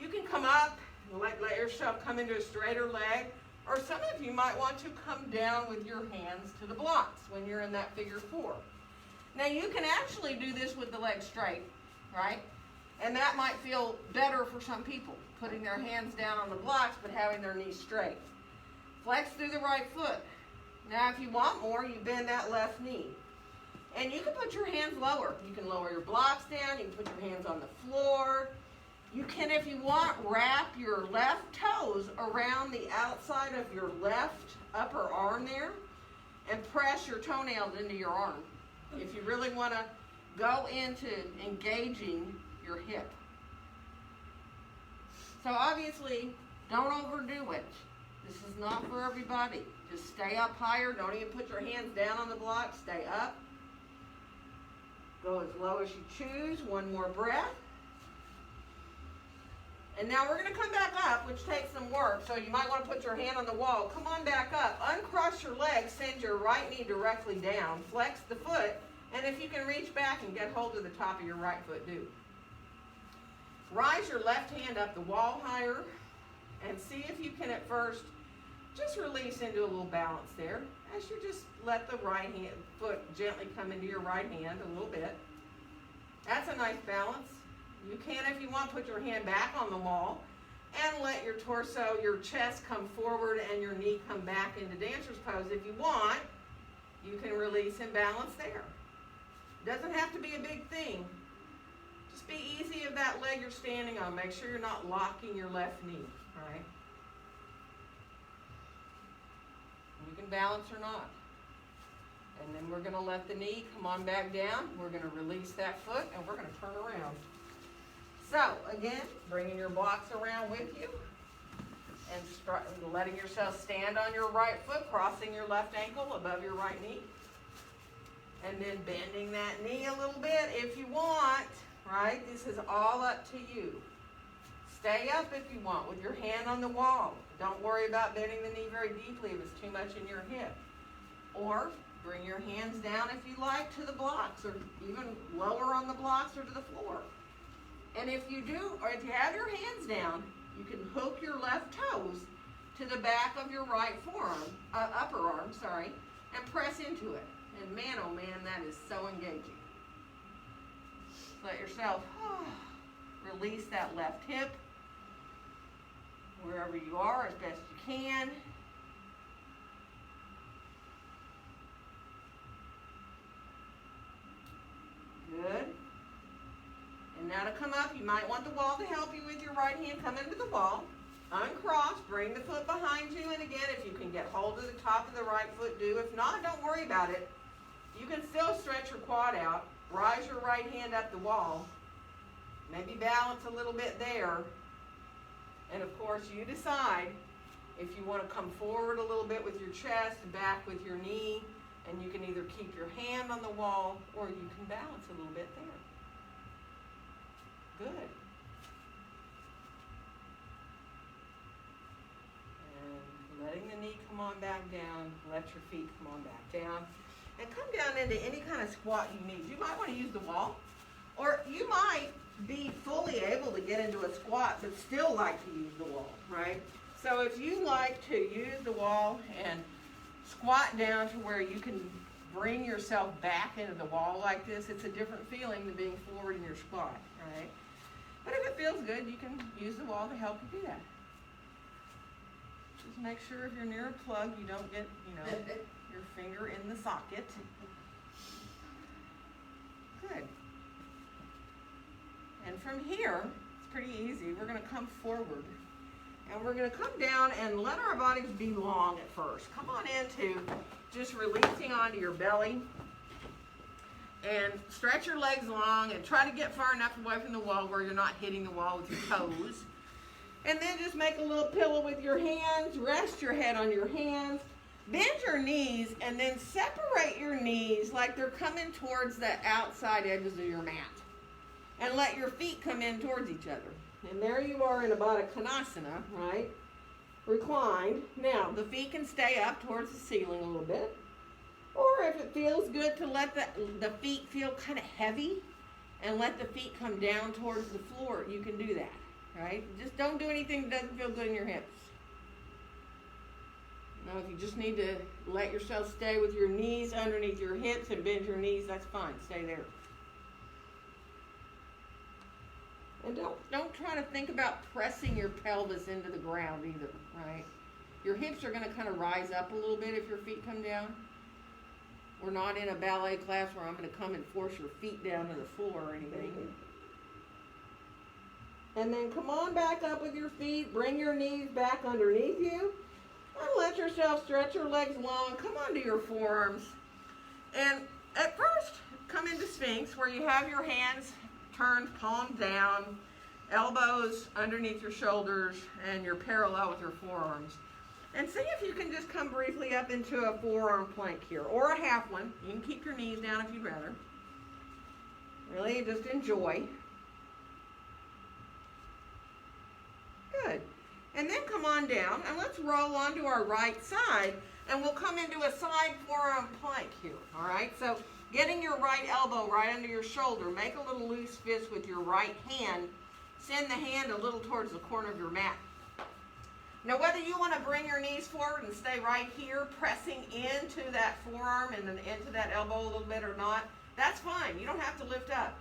you can come up and let yourself come into a straighter leg, or some of you might want to come down with your hands to the blocks when you're in that figure 4. Now you can actually do this with the legs straight, right? And that might feel better for some people, putting their hands down on the blocks but having their knees straight. Flex through the right foot. Now if you want more, you bend that left knee. And you can put your hands lower. You can lower your blocks down. You can put your hands on the floor. You can, if you want, wrap your left toes around the outside of your left upper arm there and press your toenails into your arm if you really want to go into engaging your hip. So obviously, don't overdo it. This is not for everybody. Just stay up higher. Don't even put your hands down on the block. Stay up. Go as low as you choose. One more breath. And now we're going to come back up, which takes some work. So you might want to put your hand on the wall. Come on back up. Uncross your legs. Send your right knee directly down. Flex the foot. And if you can reach back and get hold of the top of your right foot, do. Rise your left hand up the wall higher. And see if you can at first just release into a little balance there. As you just let the right hand foot gently come into your right hand a little bit. That's a nice balance. You can, if you want, put your hand back on the wall and let your torso, your chest come forward and your knee come back into dancer's pose. If you want, you can release and balance there. Doesn't have to be a big thing. Just be easy of that leg you're standing on. Make sure you're not locking your left knee, all right? You can balance or not. And then we're going to let the knee come on back down. We're going to release that foot and we're going to turn around. So, again, bringing your blocks around with you and letting yourself stand on your right foot, crossing your left ankle above your right knee. And then bending that knee a little bit if you want, right? This is all up to you. Stay up if you want with your hand on the wall. Don't worry about bending the knee very deeply if it's too much in your hip. Or bring your hands down if you like to the blocks, or even lower on the blocks or to the floor. And if you do, or if you have your hands down, you can hook your left toes to the back of your right forearm, upper arm, and press into it. And man, oh man, that is so engaging. Let yourself release that left hip wherever you are as best you can. Good. And now to come up, you might want the wall to help you with your right hand. Come into the wall. Uncross. Bring the foot behind you. And again, if you can get hold of the top of the right foot, do. If not, don't worry about it. You can still stretch your quad out. Rise your right hand up the wall. Maybe balance a little bit there. And of course, you decide If you want to come forward a little bit with your chest, back with your knee, and you can either keep your hand on the wall or you can balance a little bit there. Good. And letting the knee come on back down, let your feet come on back down. And come down into any kind of squat you need. You might want to use the wall, or you might be fully able to get into a squat but still like to use the wall, right? So if you like to use the wall and squat down to where you can bring yourself back into the wall like this, it's a different feeling than being forward in your squat, right? But if it feels good, you can use the wall to help you do that. Just make sure if you're near a plug, you don't get, your finger in the socket. Good. And from here, it's pretty easy. We're going to come forward. And we're going to come down and let our bodies be long at first. Come on into just releasing onto your belly. And stretch your legs long and try to get far enough away from the wall where you're not hitting the wall with your toes. And then just make a little pillow with your hands. Rest your head on your hands. Bend your knees and then separate your knees like they're coming towards the outside edges of your mat. And let your feet come in towards each other. And there you are in a Badakanasana, right? Reclined. Now, the feet can stay up towards the ceiling a little bit. Or if it feels good to let the feet feel kind of heavy and let the feet come down towards the floor, you can do that, right? Just don't do anything that doesn't feel good in your hips. Now, if you just need to let yourself stay with your knees underneath your hips and bend your knees, that's fine. Stay there. And don't try to think about pressing your pelvis into the ground either, right? Your hips are going to kind of rise up a little bit if your feet come down. We're not in a ballet class where I'm going to come and force your feet down to the floor or anything. And then come on back up with your feet. Bring your knees back underneath you. And let yourself stretch your legs long. Come onto your forearms. And at first, come into Sphinx where you have your hands turned palm down, elbows underneath your shoulders, and you're parallel with your forearms. And see if you can just come briefly up into a forearm plank here, or a half one. You can keep your knees down if you'd rather. Really, just enjoy. Good. And then come on down, and let's roll onto our right side, and we'll come into a side forearm plank here, all right? So getting your right elbow right under your shoulder, make a little loose fist with your right hand. Send the hand a little towards the corner of your mat. Now, whether you want to bring your knees forward and stay right here, pressing into that forearm and then into that elbow a little bit or not, that's fine. You don't have to lift up.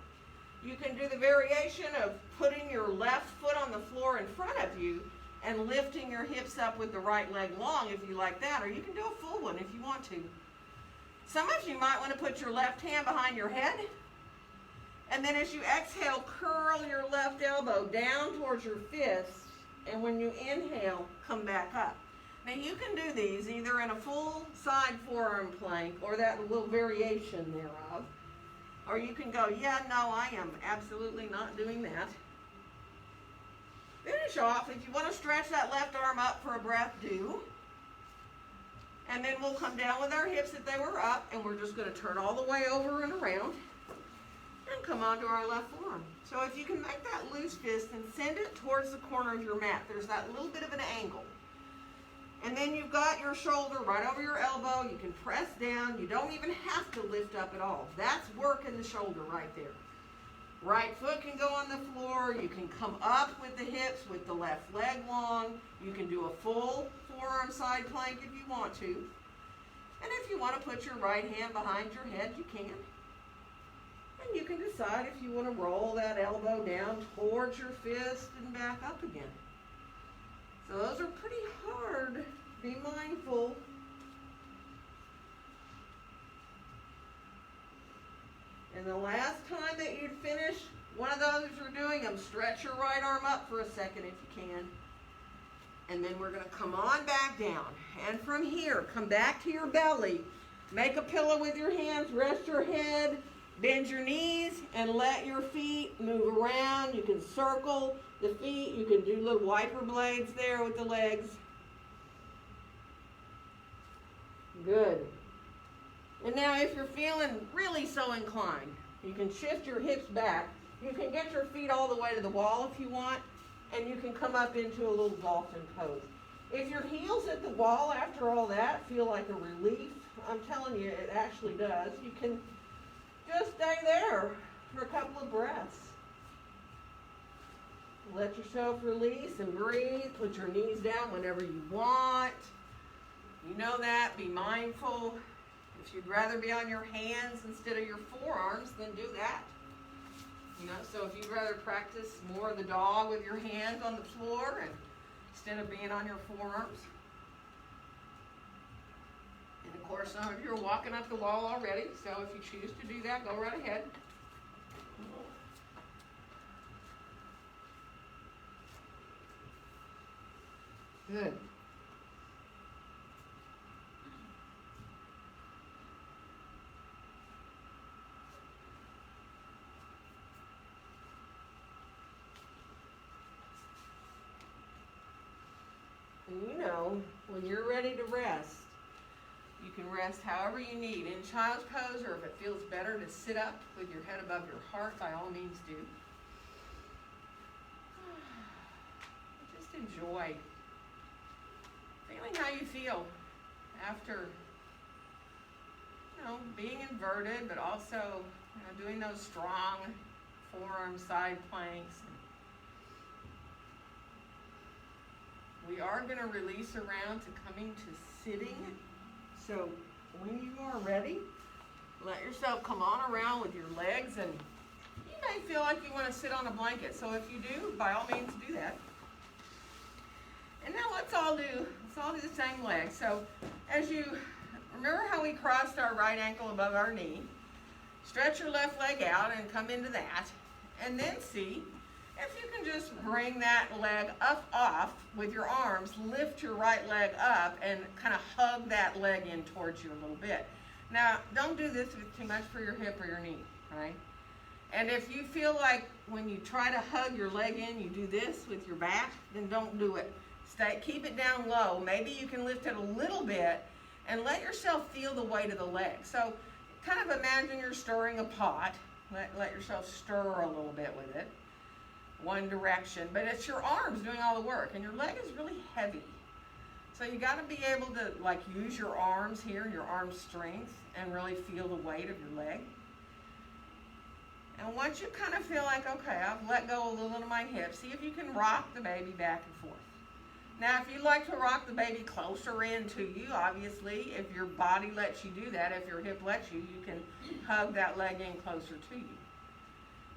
You can do the variation of putting your left foot on the floor in front of you and lifting your hips up with the right leg long if you like that, or you can do a full one if you want to. Some of you might want to put your left hand behind your head, and then as you exhale, curl your left elbow down towards your fist, and when you inhale, come back up. Now you can do these either in a full side forearm plank or that little variation thereof, or you can go, yeah, no, I am absolutely not doing that. Finish off. If you want to stretch that left arm up for a breath, do. And then we'll come down with our hips if they were up, and we're just going to turn all the way over and around and come onto our left forearm. So if you can make that loose fist and send it towards the corner of your mat, there's that little bit of an angle. And then you've got your shoulder right over your elbow. You can press down. You don't even have to lift up at all. That's working the shoulder right there. Right foot can go on the floor. You can come up with the hips with the left leg long. You can do a full forearm side plank if you want to. And if you want to put your right hand behind your head, you can. And you can decide if you want to roll that elbow down towards your fist and back up again. So those are pretty hard. Be mindful. And the last time that you'd finish one of those you're doing them, stretch your right arm up for a second if you can. And then we're going to come on back down. And from here, come back to your belly. Make a pillow with your hands. Rest your head. Bend your knees and let your feet move around. You can circle the feet. You can do little wiper blades there with the legs. Good. And now if you're feeling really so inclined, you can shift your hips back. You can get your feet all the way to the wall if you want, and you can come up into a little dolphin pose. If your heels at the wall after all that feel like a relief, I'm telling you, it actually does. You can just stay there for a couple of breaths. Let yourself release and breathe. Put your knees down whenever you want. You know that. Be mindful. If you'd rather be on your hands instead of your forearms, then do that. You know, so if you'd rather practice more of the dog with your hands on the floor and instead of being on your forearms. And of course, some of you are walking up the wall already, so if you choose to do that, go right ahead. Good. And you know, when you're ready to rest, you can rest however you need. In child's pose, or if it feels better to sit up with your head above your heart, by all means do. Just enjoy feeling how you feel after, you know, being inverted, but also, you know, doing those strong forearm side planks. We are going to release around to coming to sitting. So when you are ready, let yourself come on around with your legs, and you may feel like you want to sit on a blanket. So if you do, by all means do that. And now let's all do the same leg. So as you remember how we crossed our right ankle above our knee, stretch your left leg out and come into that. And then see if you can just bring that leg up off with your arms, lift your right leg up and kind of hug that leg in towards you a little bit. Now, don't do this too much for your hip or your knee, right? And if you feel like when you try to hug your leg in, you do this with your back, then don't do it. Keep it down low. Maybe you can lift it a little bit and let yourself feel the weight of the leg. So kind of imagine you're stirring a pot. Let yourself stir a little bit with it. One direction, but it's your arms doing all the work, and your leg is really heavy. So you got to be able to like use your arms here, your arm strength, and really feel the weight of your leg. And once you kind of feel like, okay, I've let go a little of my hips, see if you can rock the baby back and forth. Now, if you like to rock the baby closer into you, obviously, if your body lets you do that, if your hip lets you, you can hug that leg in closer to you.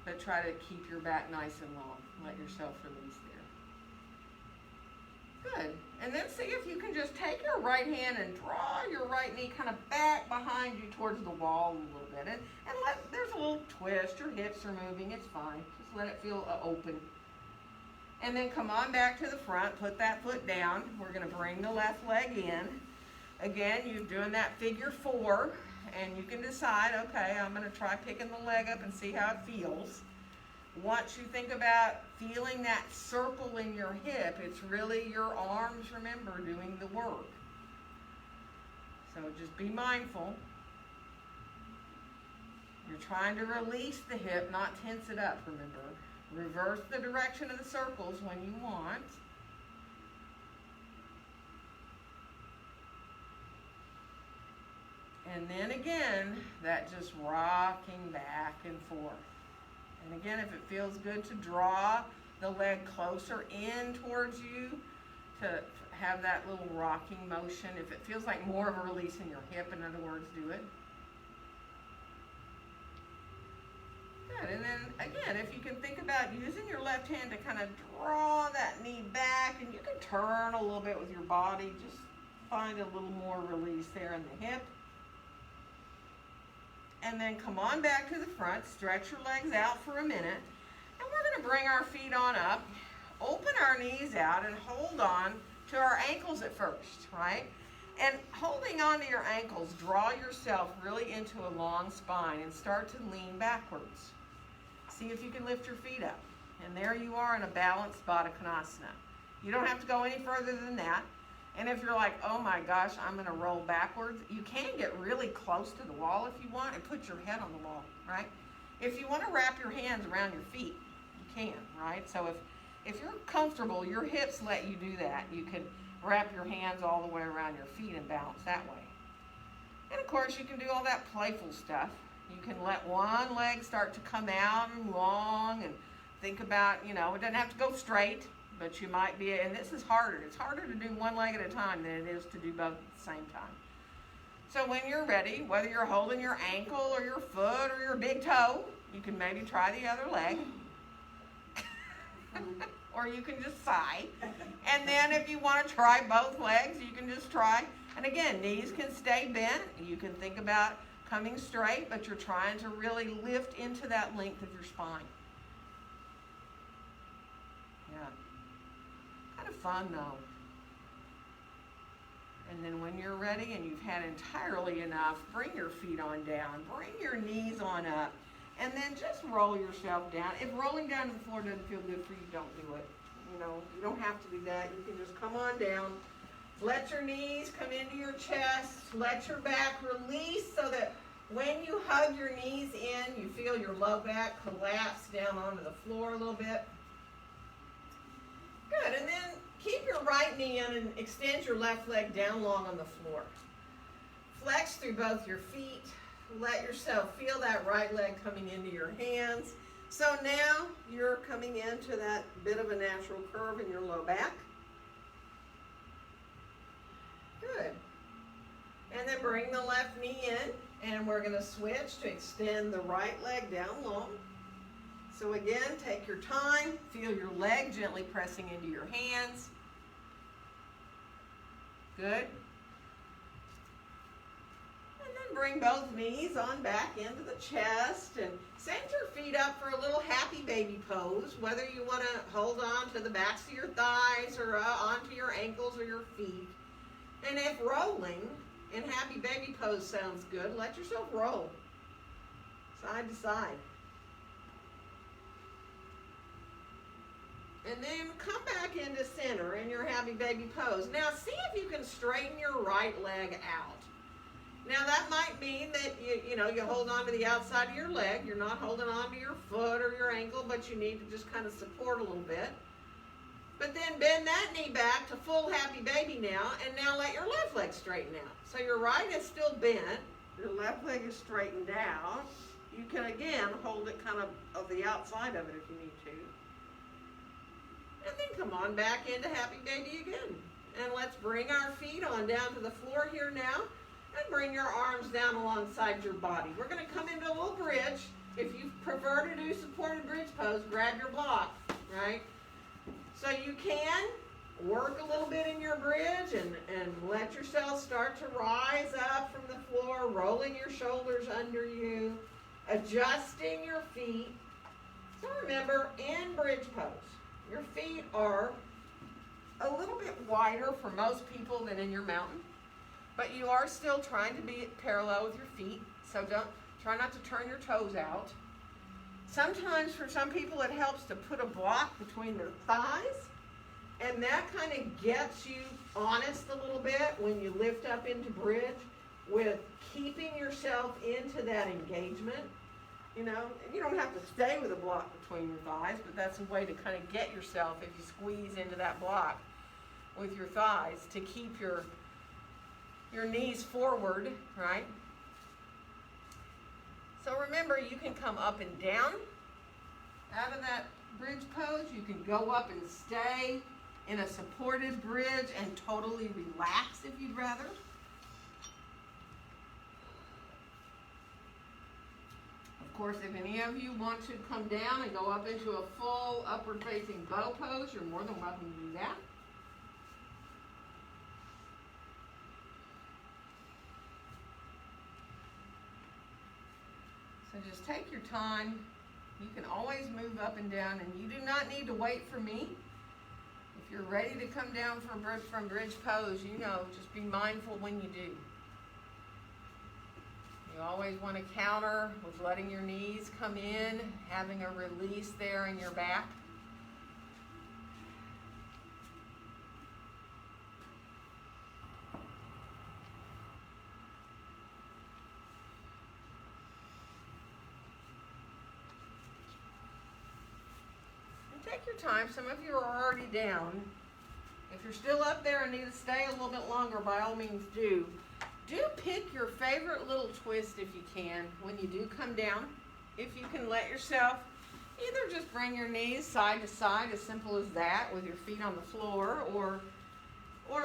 But try to keep your back nice and long. Let yourself release there. Good. And then see if you can just take your right hand and draw your right knee kind of back behind you towards the wall a little bit. And there's a little twist. Your hips are moving. It's fine. Just let it feel open. And then come on back to the front. Put that foot down. We're going to bring the left leg in. Again, you're doing that figure 4. And you can decide, okay, I'm going to try picking the leg up and see how it feels. Once you think about feeling that circle in your hip, it's really your arms, remember, doing the work. So just be mindful. You're trying to release the hip, not tense it up, remember. Reverse the direction of the circles when you want. And then again, that just rocking back and forth. And again, if it feels good to draw the leg closer in towards you, to have that little rocking motion. If it feels like more of a release in your hip, in other words, do it. Good. And then again, if you can think about using your left hand to kind of draw that knee back, and you can turn a little bit with your body, just find a little more release there in the hip. And then come on back to the front, stretch your legs out for a minute, and we're going to bring our feet on up, open our knees out, and hold on to our ankles at first, right? And holding on to your ankles, draw yourself really into a long spine and start to lean backwards. See if you can lift your feet up. And there you are in a balanced Badakanasana. You don't have to go any further than that. And if you're like, oh my gosh, I'm gonna roll backwards, you can get really close to the wall if you want and put your head on the wall, right? If you wanna wrap your hands around your feet, you can, right? So if you're comfortable, your hips let you do that. You can wrap your hands all the way around your feet and balance that way. And of course, you can do all that playful stuff. You can let one leg start to come out and long and think about, it doesn't have to go straight, but you might be, and this is harder. It's harder to do one leg at a time than it is to do both at the same time. So when you're ready, whether you're holding your ankle or your foot or your big toe, you can maybe try the other leg. Or you can just sigh. And then if you want to try both legs, you can just try. And again, knees can stay bent. You can think about coming straight, but you're trying to really lift into that length of your spine. Yeah. Kind of fun though. And then when you're ready and you've had entirely enough, bring your feet on down, bring your knees on up, and then just roll yourself down. If rolling down to the floor doesn't feel good for you, don't do it. You don't have to do that. You can just come on down. Let your knees come into your chest. Let your back release so that when you hug your knees in, you feel your low back collapse down onto the floor a little bit. Good, and then keep your right knee in and extend your left leg down long on the floor. Flex through both your feet. Let yourself feel that right leg coming into your hands. So now you're coming into that bit of a natural curve in your low back. Good. And then bring the left knee in, and we're going to switch to extend the right leg down long. So again, take your time, feel your leg gently pressing into your hands. Good. And then bring both knees on back into the chest and send your feet up for a little happy baby pose, whether you want to hold on to the backs of your thighs or onto your ankles or your feet. And if rolling in happy baby pose sounds good, let yourself roll side to side. And then come back into center in your happy baby pose. Now see if you can straighten your right leg out. Now that might mean that you hold on to the outside of your leg. You're not holding on to your foot or your ankle, but you need to just kind of support a little bit. But then bend that knee back to full happy baby now, and now let your left leg straighten out. So your right is still bent, your left leg is straightened out. You can again hold it kind of the outside of it if you need to. And then come on back into happy baby again. And let's bring our feet on down to the floor here now, and bring your arms down alongside your body. We're going to come into a little bridge. If you prefer to do supported bridge pose, grab your block, right? So you can work a little bit in your bridge and let yourself start to rise up from the floor, rolling your shoulders under you, adjusting your feet. So remember, in bridge pose, your feet are a little bit wider for most people than in your mountain, but you are still trying to be parallel with your feet, so try not to turn your toes out. Sometimes for some people it helps to put a block between their thighs, and that kind of gets you honest a little bit when you lift up into bridge with keeping yourself into that engagement. You don't have to stay with a block between your thighs, but that's a way to kind of get yourself, if you squeeze into that block with your thighs, to keep your knees forward, right? So remember, you can come up and down out of that bridge pose. You can go up and stay in a supported bridge and totally relax if you'd rather. Of course, if any of you want to come down and go up into a full upward facing bow pose, you're more than welcome to do that. So just take your time. You can always move up and down, and you do not need to wait for me. If you're ready to come down from bridge pose, just be mindful when you do. You always want to counter with letting your knees come in, having a release there in your back. take your time. Some of you are already down. If you're still up there and need to stay a little bit longer, by all means do. Do pick your favorite little twist if you can when you do come down. If you can let yourself either just bring your knees side to side, as simple as that, with your feet on the floor, or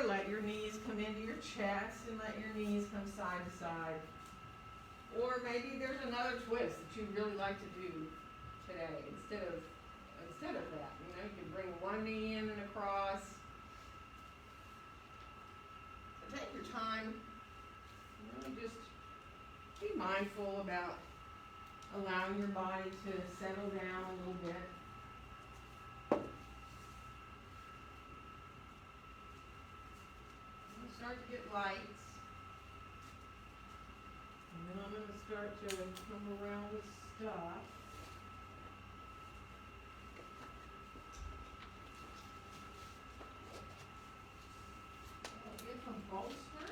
let your knees come into your chest and let your knees come side to side. Or maybe there's another twist that you'd really like to do today instead of that. You know, you can bring one knee in and across. So take your time. Really just be mindful about allowing your body to settle down a little bit. I'm going to start to get lights. And then I'm going to start to come around with stuff. I'll get some bolster.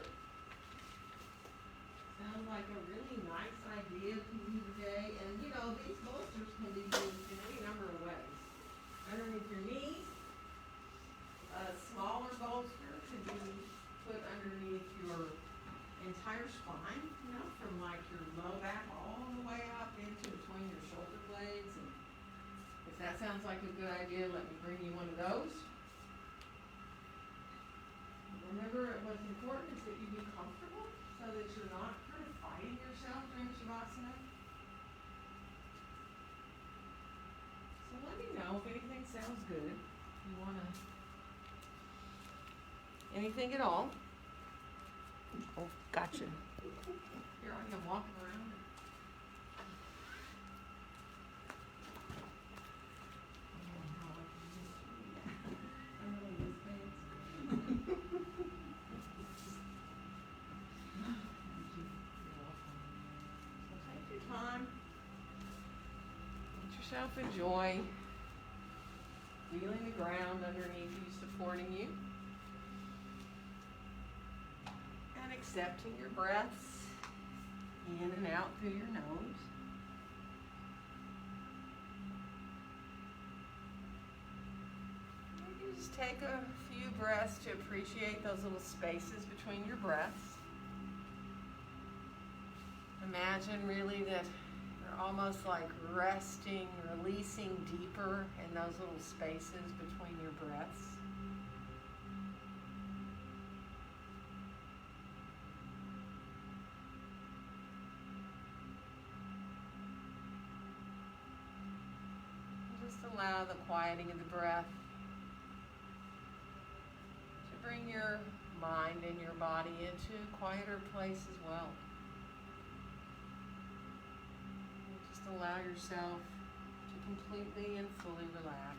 Sounds like a really nice idea to you today. And you know, these bolsters can be used in any number of ways. Underneath your knees, a smaller bolster could be put underneath your entire spine, you know, from like your low back all the way up into between your shoulder blades. And if that sounds like a good idea, let me bring you one of those. Remember, what's important is that you be comfortable so that you're not kind of fighting yourself during Shavasana. So let me know if anything sounds good. If you want to, anything at all. Oh, gotcha. Here I am walking around. Time. Let yourself enjoy feeling the ground underneath you supporting you and accepting your breaths in and out through your nose. Maybe just take a few breaths to appreciate those little spaces between your breaths. Imagine really that you're almost like resting, releasing deeper in those little spaces between your breaths. And just allow the quieting of the breath to bring your mind and your body into a quieter place as well. Allow yourself to completely and fully relax.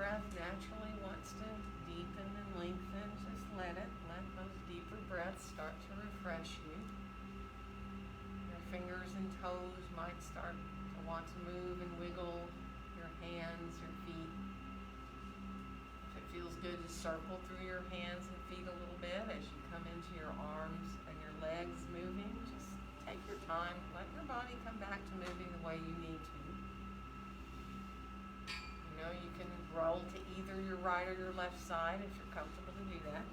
breath naturally wants to deepen and lengthen, just let it. Let those deeper breaths start to refresh you. Your fingers and toes might start to want to move and wiggle. Your hands, your feet. If it feels good to circle through your hands and feet a little bit as you come into your arms and your legs moving, just take your time. Let your body come back to moving the way you need to. You know, you can roll to either your right or your left side if you're comfortable to do that.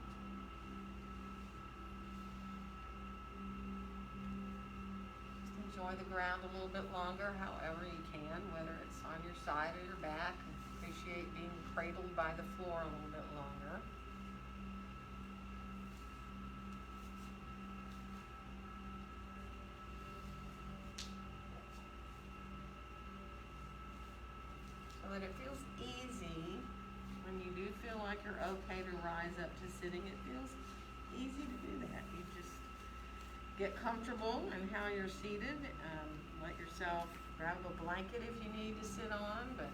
Just enjoy the ground a little bit longer, however you can, whether it's on your side or your back. Appreciate being cradled by the floor a little bit longer. So that it feels easy when you do feel like you're okay to rise up to sitting. It feels easy to do that. You just get comfortable in how you're seated. Let yourself grab a blanket if you need to sit on, but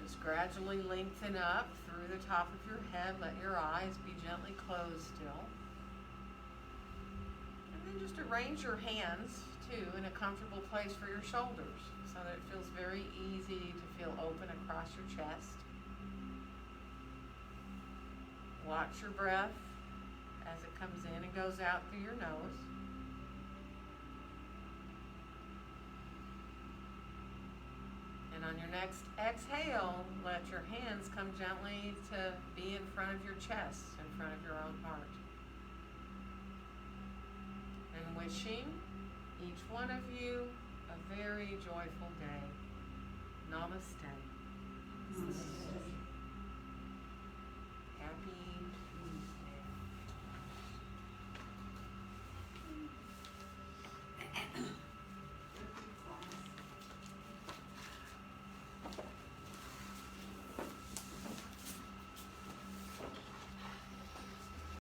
just gradually lengthen up through the top of your head. Let your eyes be gently closed still. And then just arrange your hands too in a comfortable place for your shoulders so that it feels very easy to feel open across your chest. Watch your breath as it comes in and goes out through your nose. And on your next exhale, let your hands come gently to be in front of your chest, in front of your own heart. And wishing each one of you a very joyful day. Namaste. Happy